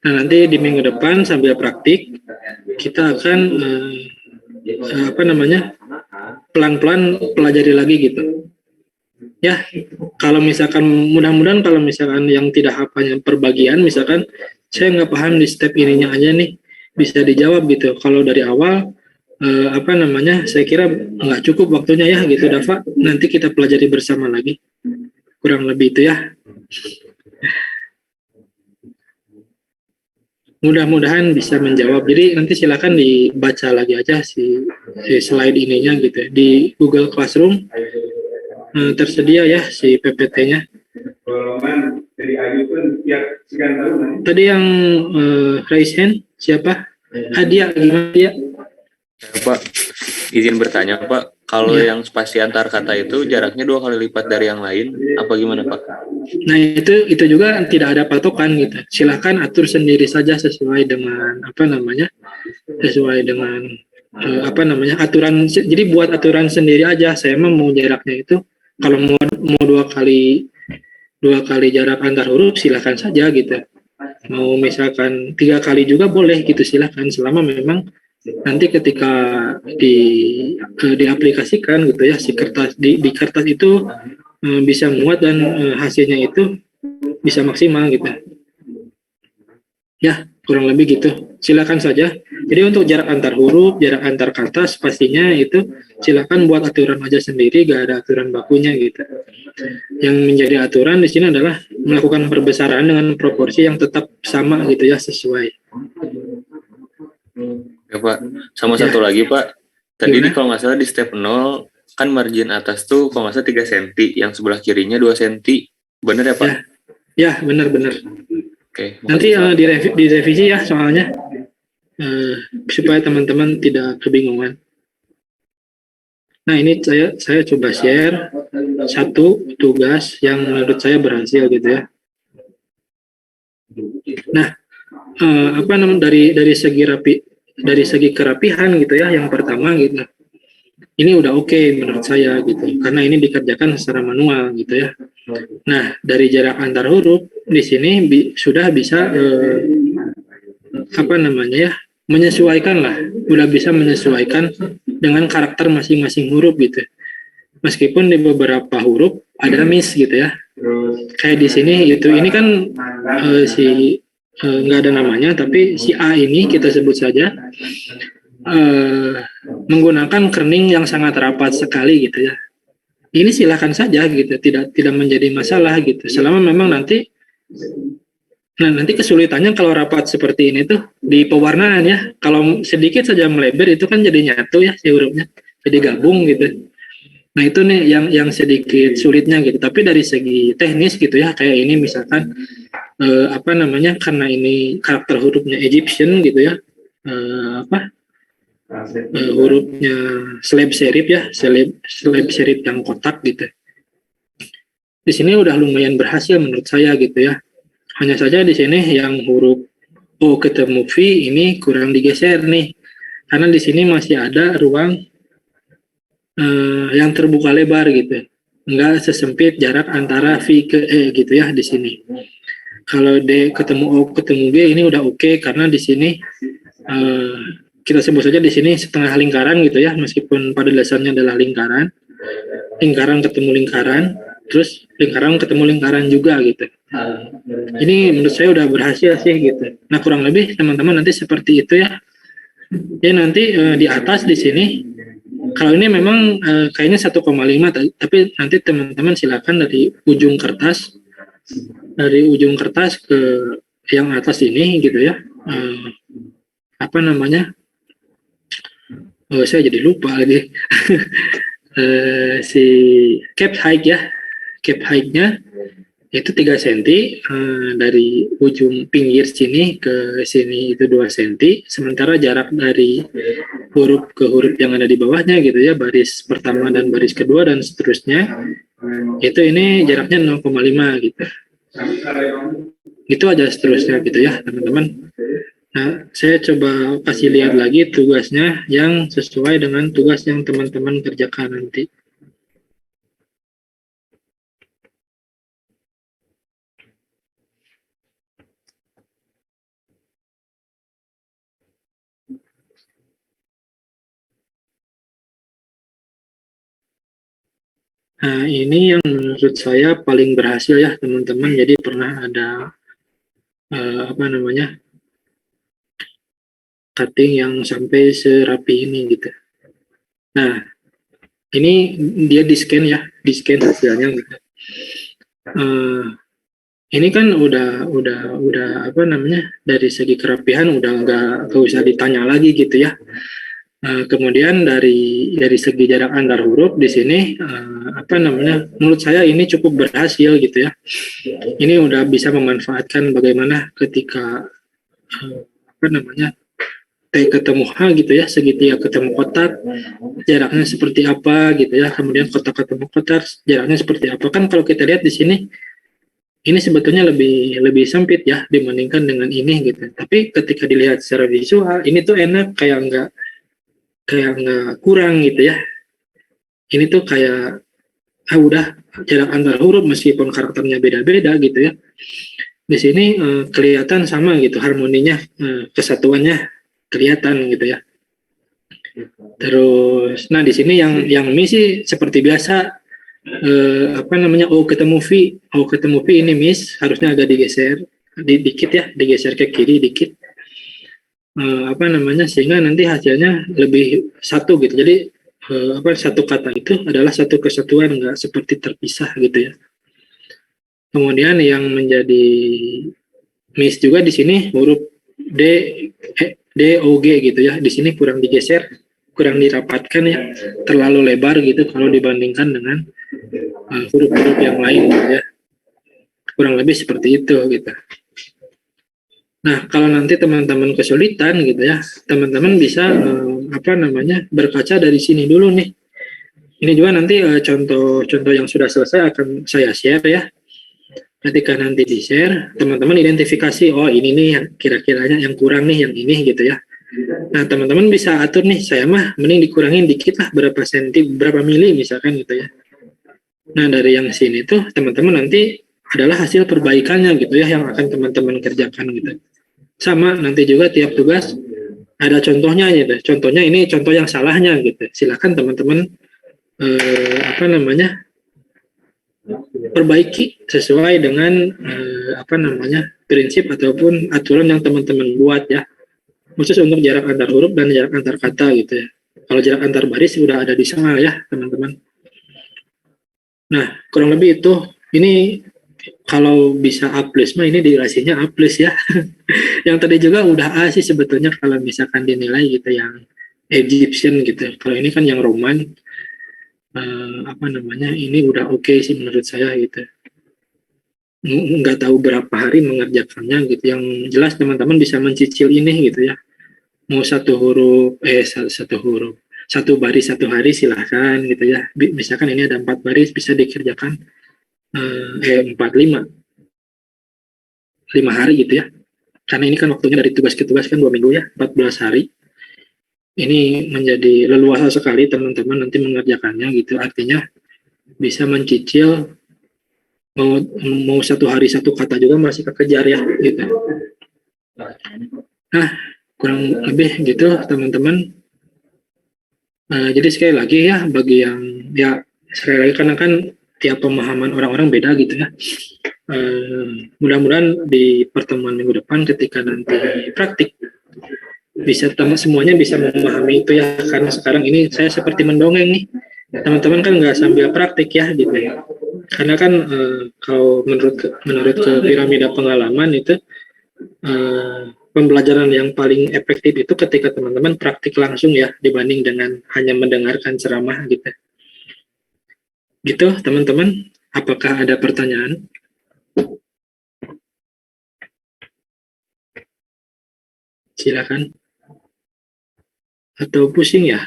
Nah nanti di minggu depan sambil praktik kita akan apa namanya, pelan-pelan pelajari lagi gitu. Ya, kalau misalkan mudah-mudahan kalau misalkan yang tidak hafalnya perbagian, misalkan saya nggak paham di step ininya aja nih, bisa dijawab gitu. Kalau dari awal apa namanya, saya kira nggak cukup waktunya ya gitu, Dava. Nanti kita pelajari bersama lagi. Kurang lebih itu ya. Mudah-mudahan bisa menjawab. Jadi nanti silakan dibaca lagi aja si slide ininya gitu. Di Google Classroom tersedia ya si PPT-nya. Tadi yang raise hand siapa? Adia, gimana dia? Pak, izin bertanya Pak, kalau yang spasi antar kata itu jaraknya 2 kali lipat dari yang lain, apa gimana Pak? Nah itu juga tidak ada patokan gitu. Silahkan atur sendiri saja sesuai dengan apa namanya, sesuai dengan apa namanya aturan. Jadi buat aturan sendiri aja. Saya mau jaraknya itu kalau mau dua kali jarak antar huruf silahkan saja gitu. Mau misalkan 3 kali juga boleh gitu, silahkan selama memang nanti ketika diaplikasikan gitu ya, si kertas di kertas itu bisa muat dan hasilnya itu bisa maksimal gitu ya, kurang lebih gitu. Silakan saja. Jadi untuk jarak antar huruf, jarak antar kata pastinya itu silakan buat aturan aja sendiri, gak ada aturan bakunya gitu. Yang menjadi aturan di sini adalah melakukan perbesaran dengan proporsi yang tetap sama gitu ya, sesuai. Ya Pak, sama satu lagi Pak, tadi kalau nggak salah di step 0 kan margin atas tuh kalau nggak salah 3 cm, yang sebelah kirinya 2 cm, bener ya Pak? Ya benar. Oke, nanti direvisi ya soalnya supaya teman-teman tidak kebingungan. Nah ini saya coba share satu tugas yang menurut saya berhasil gitu ya. Nah, dari segi kerapihan gitu ya, yang pertama gitu, ini udah oke menurut saya gitu, karena ini dikerjakan secara manual gitu ya. Nah, dari jarak antar huruf di sini sudah bisa menyesuaikan lah, udah bisa menyesuaikan dengan karakter masing-masing huruf gitu. Meskipun di beberapa huruf ada miss gitu ya. Kayak di sini gitu, ini kan nggak ada namanya, tapi si A ini kita sebut saja menggunakan kerning yang sangat rapat sekali gitu ya. Ini silakan saja gitu, tidak menjadi masalah gitu. Selama memang nanti kesulitannya kalau rapat seperti ini tuh di pewarnaan ya. Kalau sedikit saja melebar itu kan jadi nyatu ya si hurufnya, jadi gabung gitu. Nah itu nih yang sedikit sulitnya gitu. Tapi dari segi teknis gitu ya, kayak ini misalkan karena ini karakter hurufnya Egyptian gitu ya, hurufnya slab serif ya, slab serif yang kotak gitu. Di sini udah lumayan berhasil menurut saya gitu ya. Hanya saja di sini yang huruf O ketemu V ini kurang digeser nih, karena di sini masih ada ruang yang terbuka lebar gitu, nggak sesempit jarak antara V ke E gitu ya di sini. Kalau D ketemu O ketemu G ini udah oke, karena di sini kita sebut saja di sini setengah lingkaran gitu ya, meskipun pada dasarnya adalah lingkaran ketemu lingkaran, terus lingkaran ketemu lingkaran juga gitu. Ini menurut saya udah berhasil sih gitu. Nah kurang lebih teman-teman nanti seperti itu ya. Ya nanti di atas di sini, kalau ini memang kayaknya 1,5, tapi nanti teman-teman silakan dari ujung kertas ke yang atas ini gitu ya. Saya jadi lupa lagi. Si cap height ya, cap height-nya itu 3 cm, dari ujung pinggir sini ke sini itu 2 cm, sementara jarak dari huruf ke huruf yang ada di bawahnya gitu ya, baris pertama dan baris kedua dan seterusnya, itu ini jaraknya 0,5 gitu. Itu aja seterusnya gitu ya teman-teman. Nah, saya coba kasih lihat lagi tugasnya yang sesuai dengan tugas yang teman-teman kerjakan nanti. Nah, ini yang menurut saya paling berhasil ya teman-teman. Jadi pernah ada cutting yang sampai serapi ini gitu. Nah, ini dia di scan ya, di scan hasilnya gitu. Ini kan udah dari segi kerapihan udah nggak usah ditanya lagi gitu ya. Kemudian dari segi jarak antar huruf di sini menurut saya ini cukup berhasil gitu ya. Ini udah bisa memanfaatkan bagaimana ketika T ketemu H gitu ya, segitiga ketemu kotak, jaraknya seperti apa gitu ya. Kemudian kotak ketemu kotak, jaraknya seperti apa. Kan kalau kita lihat di sini, ini sebetulnya lebih sempit ya dibandingkan dengan ini gitu. Tapi ketika dilihat secara visual, ini tuh enak, kayak nggak kurang gitu ya. Ini tuh kayak udah jarak antar huruf meskipun karakternya beda-beda gitu ya. Di sini kelihatan sama gitu harmoninya, kesatuannya kelihatan gitu ya. Terus, nah di sini yang miss sih seperti biasa, O ketemu V ini miss, harusnya agak digeser dikit ya, digeser ke kiri dikit. Sehingga nanti hasilnya lebih satu gitu. Jadi satu kata itu adalah satu kesatuan, nggak seperti terpisah gitu ya. Kemudian yang menjadi miss juga di sini huruf D O G gitu ya. Di sini kurang digeser, kurang dirapatkan ya, terlalu lebar gitu kalau dibandingkan dengan huruf-huruf yang lain gitu ya. Kurang lebih seperti itu gitu. Nah, kalau nanti teman-teman kesulitan gitu ya, teman-teman bisa berkaca dari sini dulu nih. Ini juga nanti contoh yang sudah selesai akan saya share ya. Ketika nanti di-share, teman-teman identifikasi, oh ini nih yang kira-kiranya yang kurang nih, yang ini gitu ya. Nah, teman-teman bisa atur nih, saya mah mending dikurangin dikit lah, berapa senti, berapa mili misalkan gitu ya. Nah, dari yang sini tuh teman-teman nanti adalah hasil perbaikannya gitu ya, yang akan teman-teman kerjakan gitu. Sama, nanti juga tiap tugas ada contohnya gitu. Contohnya ini contoh yang salahnya gitu. Silakan teman-teman perbaiki sesuai dengan prinsip ataupun aturan yang teman-teman buat ya, khusus untuk jarak antar huruf dan jarak antar kata gitu ya. Kalau jarak antar baris sudah ada di sana ya teman-teman. Nah, kurang lebih itu. Ini kalau bisa A plus mah ini durasinya A plus ya. Yang tadi juga udah A sih sebetulnya kalau misalkan dinilai gitu, yang Egyptian gitu. Kalau ini kan yang Roman, ini udah oke sih menurut saya gitu. Nggak tahu berapa hari mengerjakannya gitu. Yang jelas teman-teman bisa mencicil ini gitu ya. Mau satu baris satu hari silahkan gitu ya. Misalkan ini ada 4 baris bisa dikerjakan 5 hari gitu ya. Karena ini kan waktunya dari tugas ke tugas kan 2 minggu ya, 14 hari. Ini menjadi leluasa sekali teman-teman nanti mengerjakannya gitu. Artinya bisa mencicil mau 1 hari 1 kata juga masih kekejar ya gitu. Nah, kurang lebih gitu teman-teman. Jadi sekali lagi ya, bagi yang ya sekali lagi karena kan tiap pemahaman orang-orang beda gitu ya. Mudah-mudahan di pertemuan minggu depan ketika nanti praktik bisa semuanya bisa memahami itu ya, karena sekarang ini saya seperti mendongeng nih, teman-teman kan nggak sambil praktik ya gitu ya, karena kan kalau menurut ke piramida pengalaman itu pembelajaran yang paling efektif itu ketika teman-teman praktik langsung ya, dibanding dengan hanya mendengarkan ceramah gitu teman-teman. Apakah ada pertanyaan? Silakan. Atau pusing ya?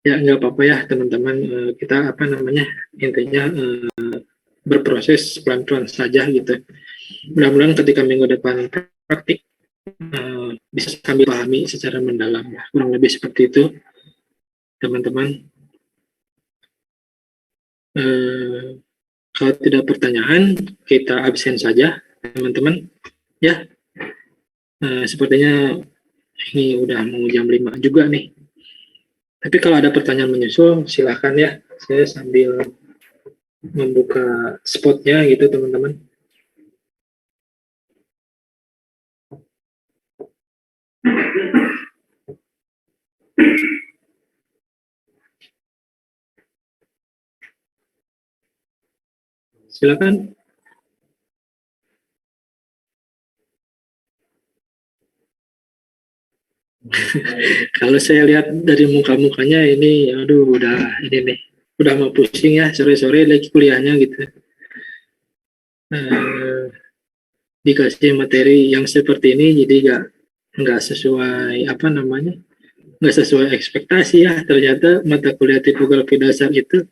Ya nggak apa-apa ya teman-teman, kita intinya berproses pelan-pelan saja gitu. Mudah-mudahan ketika minggu depan praktik bisa sambil pahami secara mendalam ya, kurang lebih seperti itu teman-teman. Kalau tidak pertanyaan kita absen saja teman-teman ya. Sepertinya ini udah mau jam 5 juga nih. Tapi kalau ada pertanyaan menyusul, silakan ya. Saya sambil membuka spotnya gitu, teman-teman. Silakan. Kalau saya lihat dari muka-mukanya ini, aduh udah ini nih, udah mau pusing ya, sore-sore lagi kuliahnya gitu. Dikasih materi yang seperti ini, jadi nggak sesuai nggak sesuai ekspektasi ya. Ternyata mata kuliah tipografi dasar itu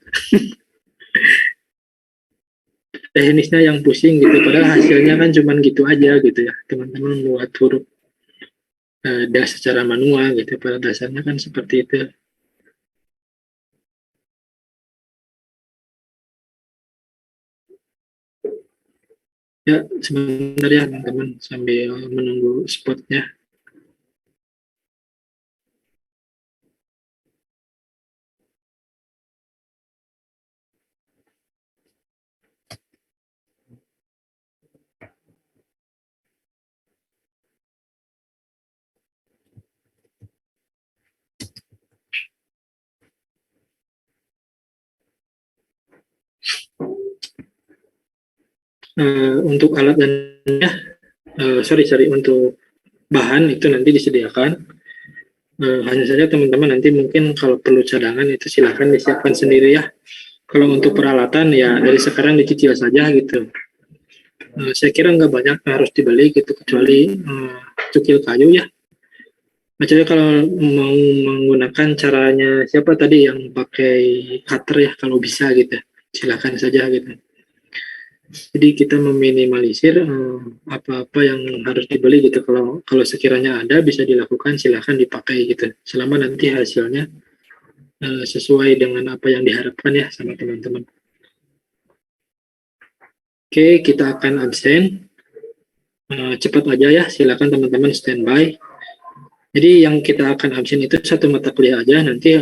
teknisnya yang pusing gitu, padahal hasilnya kan cuman gitu aja gitu ya, teman-teman buat huruf secara manual gitu, pada dasarnya kan seperti itu. Ya sebentar ya teman-teman sambil menunggu spotnya. Untuk alat dan untuk bahan itu nanti disediakan. Hanya saja teman-teman nanti mungkin kalau perlu cadangan itu silahkan disiapkan sendiri ya. Kalau untuk peralatan ya dari sekarang dicicil saja gitu. Saya kira nggak banyak harus dibeli gitu, kecuali cukil kayu ya. Kecuali kalau mau menggunakan caranya siapa tadi yang pakai cutter ya, kalau bisa gitu, silakan saja gitu. Jadi kita meminimalisir apa-apa yang harus dibeli gitu. Kalau sekiranya ada bisa dilakukan, silakan dipakai gitu. Selama nanti hasilnya sesuai dengan apa yang diharapkan ya sama teman-teman. Oke, kita akan absen. Cepat aja ya, silakan teman-teman standby. Jadi yang kita akan absen itu satu mata kuliah aja, nanti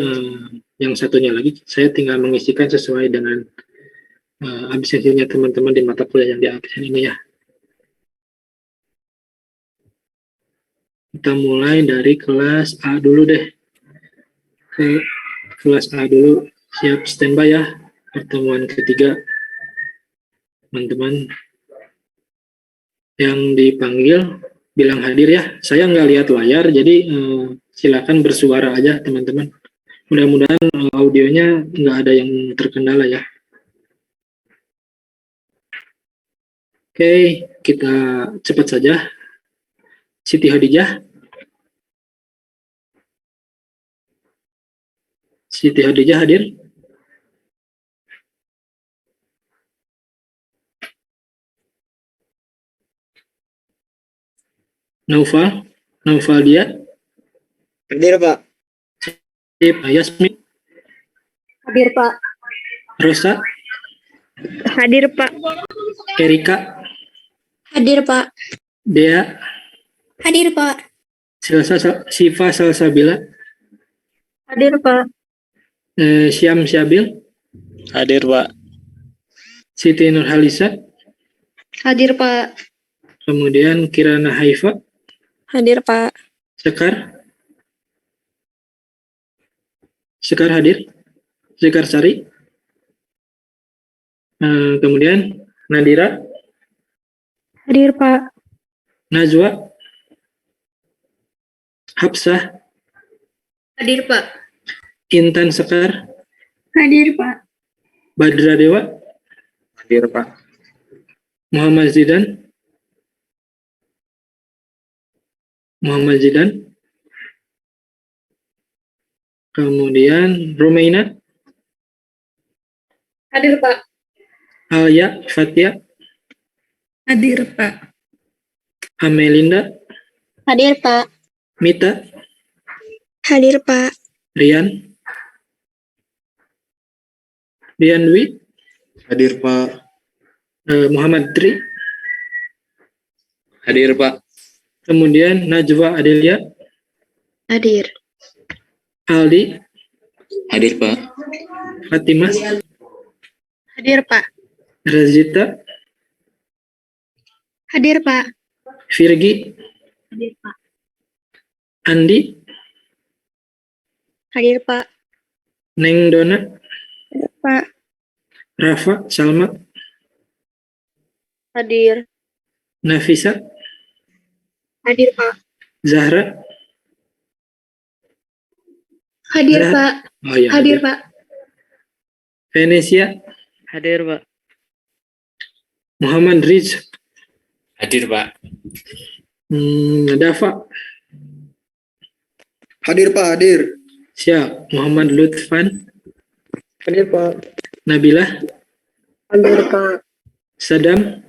yang satunya lagi saya tinggal mengisikan sesuai dengan absensinya teman-teman di mata kuliah yang di absen ini ya. Kita mulai dari kelas A dulu deh. Kelas A dulu, siap standby ya, pertemuan ketiga. Teman-teman yang dipanggil bilang hadir ya. Saya nggak lihat layar, jadi silakan bersuara aja teman-teman. Mudah-mudahan audionya nggak ada yang terkendala ya. Oke, kita cepat saja. Siti Hadijah. Siti Hadijah hadir? Naufal dia? Hadir, Pak. Sip, Yasmin? Hadir, Pak. Rosa? Hadir, Pak. Erika? Hadir, Pak. Dea? Hadir, Pak. Siva Salsabila? Hadir, Pak. Syam Syabil? Hadir, Pak. Siti Nurhalisa? Hadir, Pak. Kemudian Kirana Haifa? Hadir, Pak. Sekar? Sekar hadir? Sekar Sari? Kemudian Nadira? Hadir, Pak. Najwa? Hafsah? Hadir, Pak. Intan Sekar? Hadir, Pak. Badra Dewa? Hadir, Pak. Muhammad Zidan? Muhammad Zidan? Kemudian Rumaina? Hadir, Pak. Alia Fatia? Hadir, Pak. Amelinda? Hadir, Pak. Mita? Hadir, Pak. Rian? Rian Dwi? Hadir, Pak. Muhammad Tri? Hadir, Pak. Kemudian Najwa Adelia? Hadir. Aldi? Hadir, Pak. Fatimah? Hadir, Pak. Razita? Hadir, Pak. Virgi? Hadir, Pak. Andi? Hadir, Pak. Neng Dona? Hadir, Pak. Rafa? Salma? Hadir. Nafisa? Hadir, Pak. Zahra? Hadir, Zahra? Pak. Oh ya, Hadir, Pak. Venesia? Hadir, Pak. Muhammad Riz? Hadir, Pak. Dafa? Hadir, Pak. Hadir. Siap. Muhammad Lutfan? Hadir, Pak. Nabilah? Hadir, Pak. Sadam?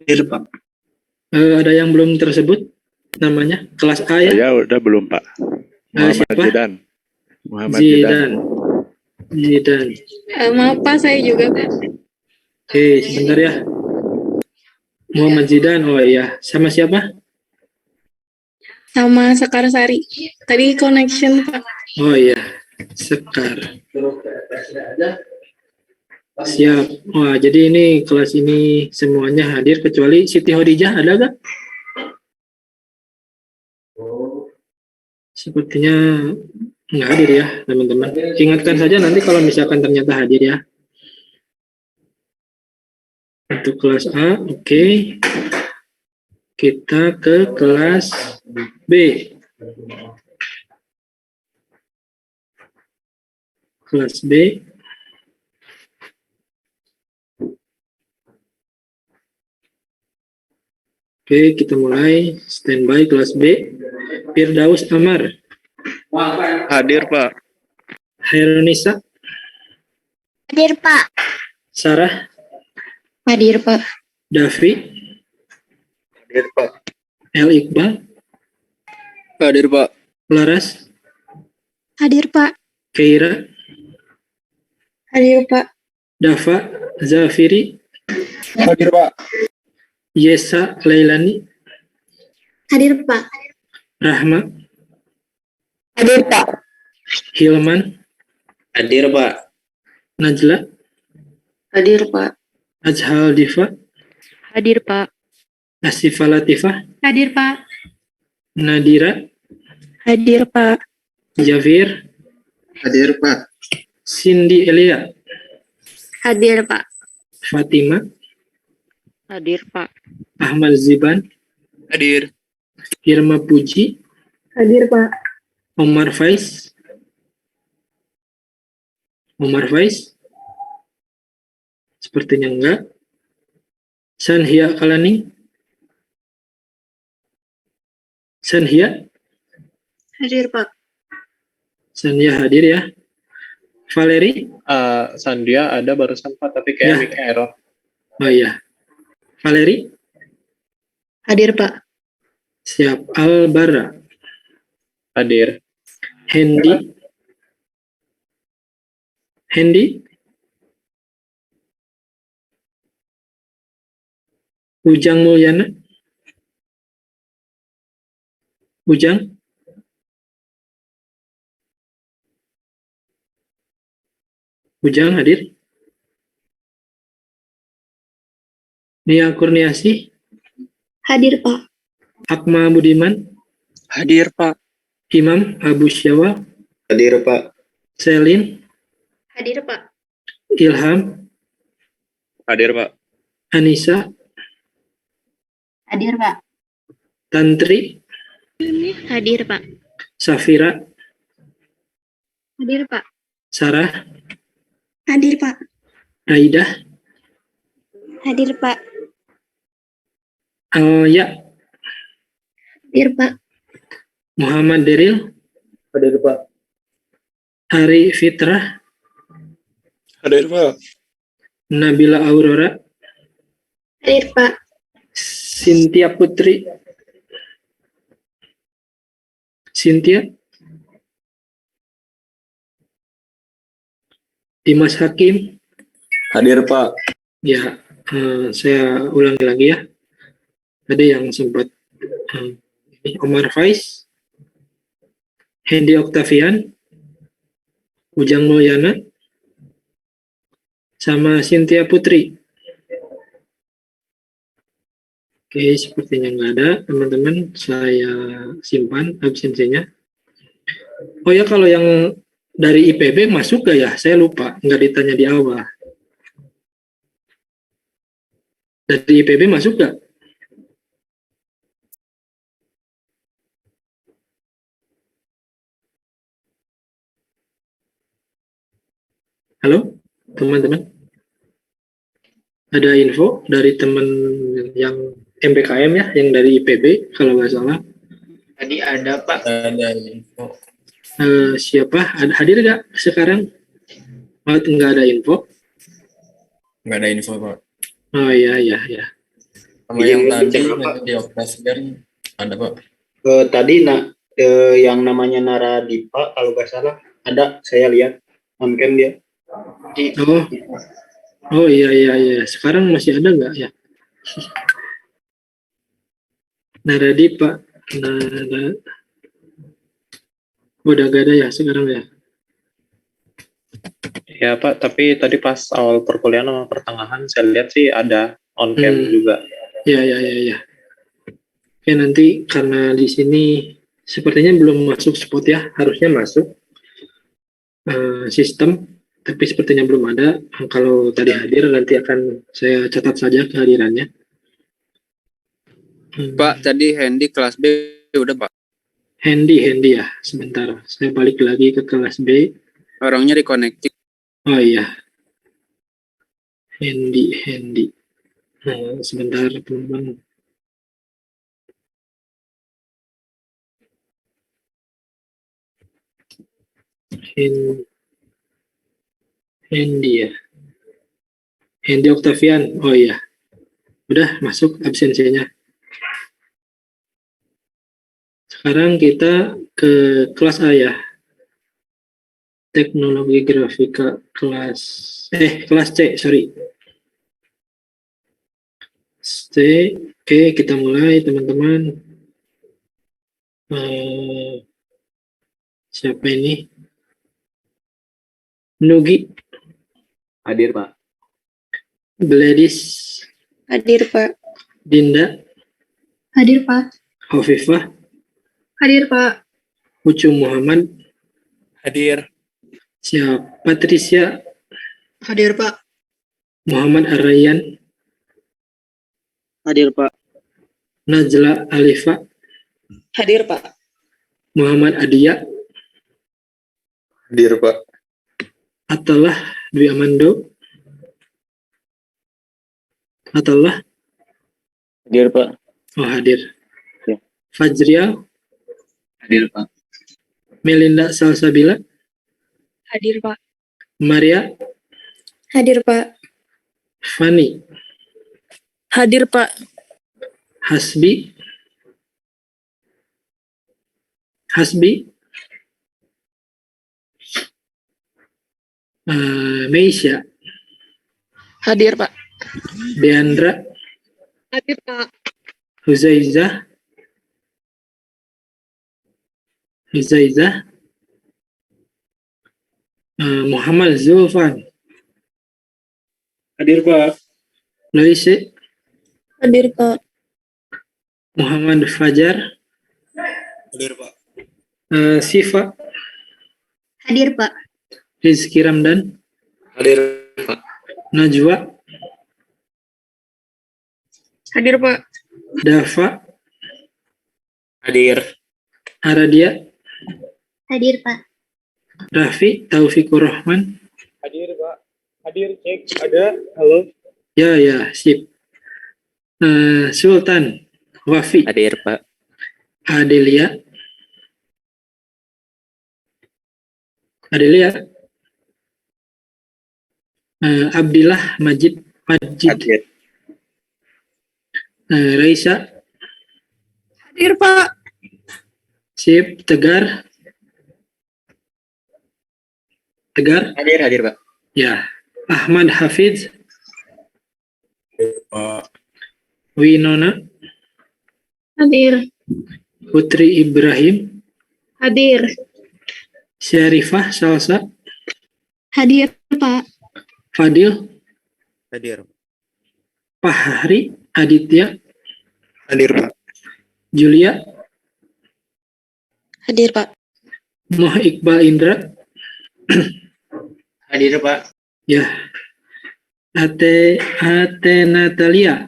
Hadir, Pak. Ada yang belum tersebut namanya? Kelas A ya? Saya udah belum, Pak. Muhammad Siapa? Zidan. Muhammad Zidan. Zidan. Maaf, Pak. Saya juga, Pak. Oke, sebentar ya. Muhammad Zidan, oh iya. Sama siapa? Sama Sekar Sari. Tadi connection, Pak. Oh iya, Sekar. Siap. Wah, jadi ini kelas ini semuanya hadir kecuali Siti Hodijah, ada gak? Sepertinya nggak hadir ya, teman-teman. Ingatkan saja nanti kalau misalkan ternyata hadir ya. Untuk kelas A, oke. Kita ke kelas B. Kelas B. Oke, kita mulai standby kelas B. Firdaus Amar, Hadir, Pak. Hairunisa, Hadir, Pak. Sarah, Hadir, Pak. Davi, Hadir, Pak. El Iqbal, Hadir, Pak. Laras, Hadir, Pak. Keira, Hadir, Pak. Dava, Zafiri, Hadir, Pak. Yesa Lailani, Hadir, Pak. Rahma, Hadir, Pak. Hilman, Hadir, Pak. Najla, Hadir, Pak. Azhal Diva, Hadir, Pak. Asifa Latifah, Hadir, Pak. Nadira, Hadir, Pak. Javir, Hadir, Pak. Cindy Elia, Hadir, Pak. Fatima, Hadir, Pak. Ahmad Ziban, Hadir. Irma Puji, Hadir, Pak. Omar Faiz, sepertinya enggak. Sanhia Kalani, Sanhia, Hadir, Pak. Sanhia hadir ya. Valeri, Sandia ada barusan Pak, tapi kayak Ya. mic error. oh iya. Valeri, Hadir, Pak. siap. Albara, Hadir. Hendy, Ujang Mulyana, Ujang hadir. Nia Kurniasi, Hadir, Pak. Akma Budiman, Hadir, Pak. Imam Abu Syawal, Hadir, Pak. Selin, Hadir, Pak. Ilham, Hadir, Pak. Anissa, Hadir, Pak. Tantri, Hadir, Pak. Safira, Hadir, Pak. Sarah, Hadir, Pak. Aidah, Hadir, Pak. Alya, Hadir, Pak. Muhammad Deril, Hadir, Pak. Ari Fitrah, Hadir, Pak. Nabila Aurora, Hadir, Pak. Cynthia Putri, Cynthia, Dimas Hakim. Hadir, Pak. Ya, saya ulangi lagi ya. Tadi yang sempat ini Omar Faiz, Hendy Octavian, Ujang Mulyana, sama Cynthia Putri. Oke, sepertinya nggak ada, teman-teman. Saya simpan absensinya. Oh ya, kalau yang dari IPB masuk gak ya? Saya lupa, nggak ditanya di awal. Dari IPB masuk gak? Halo, teman-teman. Ada info dari teman yang MPKM ya, yang dari IPB, kalau nggak salah. Tadi ada, Pak. Ada info. Siapa? Hadir nggak sekarang? Oh, nggak ada info? Nggak ada info, Pak. Oh iya, iya, iya. Sama yang tadi dioperasikan ada, Pak. Tadi yang namanya Nara Dipa, kalau nggak salah, ada, saya lihat. On-cam dia. Oh iya, iya, iya. Sekarang masih ada nggak ya? Naradi Pak. Udah gak ada ya sekarang ya? Ya Pak, tapi tadi pas awal perkuliahan sama pertengahan saya lihat sih ada on cam juga. Ya, ya, ya, ya. Oke, nanti karena di sini sepertinya belum masuk spot ya, harusnya masuk sistem, tapi sepertinya belum ada. Kalau tadi hadir nanti akan saya catat saja kehadirannya. Pak, tadi Hendy kelas B udah, Pak. Hendy ya, sebentar. Saya balik lagi ke kelas B. Orangnya reconnecting. Oh iya. Hendy. Nah, sebentar teman-teman. Hendy ya. Hendy Octavian. Oh iya. Udah masuk absensinya. Sekarang kita ke kelas A ya. Teknologi grafika kelas C, sorry. C. Oke, kita mulai teman-teman. Siapa ini? Nugi. Hadir, Pak. Gladys. Hadir, Pak. Dinda. Hadir, Pak. Hovifah. Hadir, Pak. Ucu Muhammad. Hadir. Siap. Patricia. Hadir, Pak. Muhammad Aryan. Hadir, Pak. Najla Alifa. Hadir, Pak. Muhammad Adia. Hadir, Pak. Atalah Dwi Amando. Atalah. Hadir, Pak. Oh, hadir. Ya. Fajrial. Hadir, Pak. Melinda Salsabila. Hadir, Pak. Maria. Hadir, Pak. Fani. Hadir, Pak. Hasbi. Meisha. Hadir, Pak. Deandra. Hadir, Pak. Huzaizah. Muhammad Zulfan. Hadir, Pak. Laise. Hadir, Pak. Muhammad Fajar. Hadir, Pak. Sifa. Hadir, Pak. Rizky Ramdan. Hadir, Pak. Najwa. Hadir, Pak. Dafa. Hadir. Aradia. Hadir, Pak. Raffi Taufikur Rahman. Hadir, Pak. Hadir, cek. Ada. Halo. Ya, sip. Sultan. Wafi. Hadir, Pak. Adelia. Abdillah Majid. Hadir. Raisa. Hadir, Pak. Sip. Tegar. Hadir, Pak. Ya. Ahmad Hafiz. Pak. Winona. Hadir. Putri Ibrahim. Hadir. Syarifah Salsa. Hadir, Pak. Fadil. Hadir. Fahri Aditya. Hadir, Pak. Julia. Hadir, Pak. Moh Iqbal Indra. Hadir, Pak. Ya. Ate Natalia.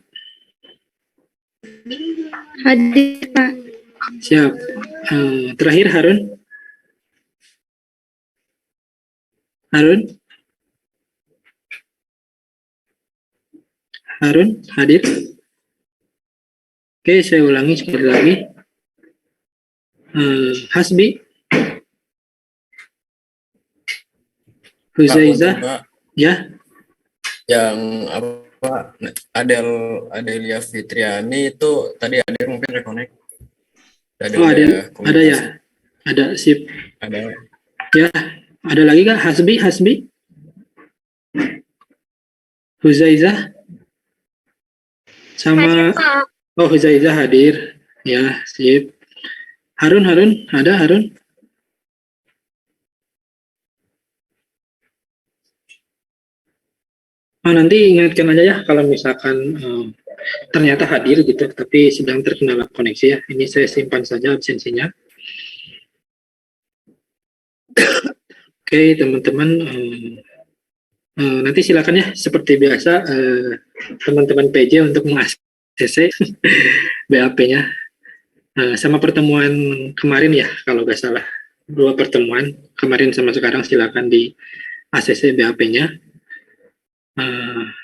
Hadir, Pak. Siap. Terakhir Harun. Harun hadir. Oke, saya ulangi sekali lagi. Hasbi. Huzaizah. Pak, Ya. yang apa Adelia Fitriani itu tadi ada mungkin reconnect. Oh, ada ya. Ada, sip. Ada. Ya, ada lagi kak? Hasbi. Huzaizah. Sama. Oh, Huzaizah hadir. Ya, sip. Harun, ada Harun? Oh, nanti ingatkan aja ya kalau misalkan ternyata hadir gitu, tapi sedang terkendala koneksi ya. Ini saya simpan saja absensinya. Oke, teman-teman, nanti silakan ya, seperti biasa teman-teman PJ untuk meng-ACC BAP-nya. Sama pertemuan kemarin ya, kalau nggak salah. 2 pertemuan, kemarin sama sekarang silakan di ACC BAP-nya.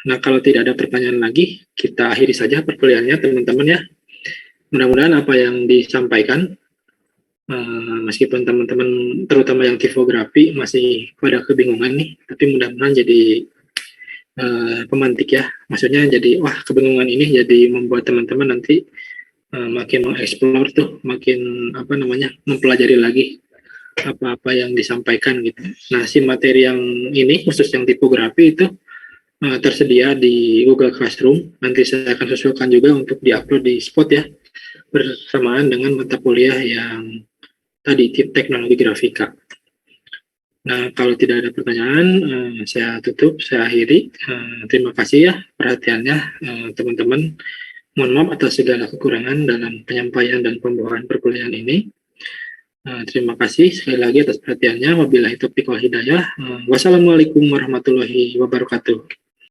Nah, kalau tidak ada pertanyaan lagi, kita akhiri saja perkuliahannya teman-teman ya. Mudah-mudahan apa yang disampaikan Meskipun teman-teman terutama yang tipografi masih pada kebingungan nih, tapi mudah-mudahan jadi pemantik ya. Maksudnya jadi wah kebingungan ini jadi membuat teman-teman nanti makin mengeksplor tuh, makin mempelajari lagi apa-apa yang disampaikan gitu. Nah, si materi yang ini khusus yang tipografi itu tersedia di Google Classroom. Nanti saya akan sesuaikan juga untuk diupload di Spot ya, bersamaan dengan mata kuliah yang tadi teknologi grafika. Nah, kalau tidak ada pertanyaan, saya tutup, saya akhiri. Terima kasih ya perhatiannya teman-teman. Mohon maaf atas segala kekurangan dalam penyampaian dan pembawahan perkuliahan ini. Terima kasih sekali lagi atas perhatiannya. Wabillahi taufiq wal hidayah. Wassalamualaikum warahmatullahi wabarakatuh.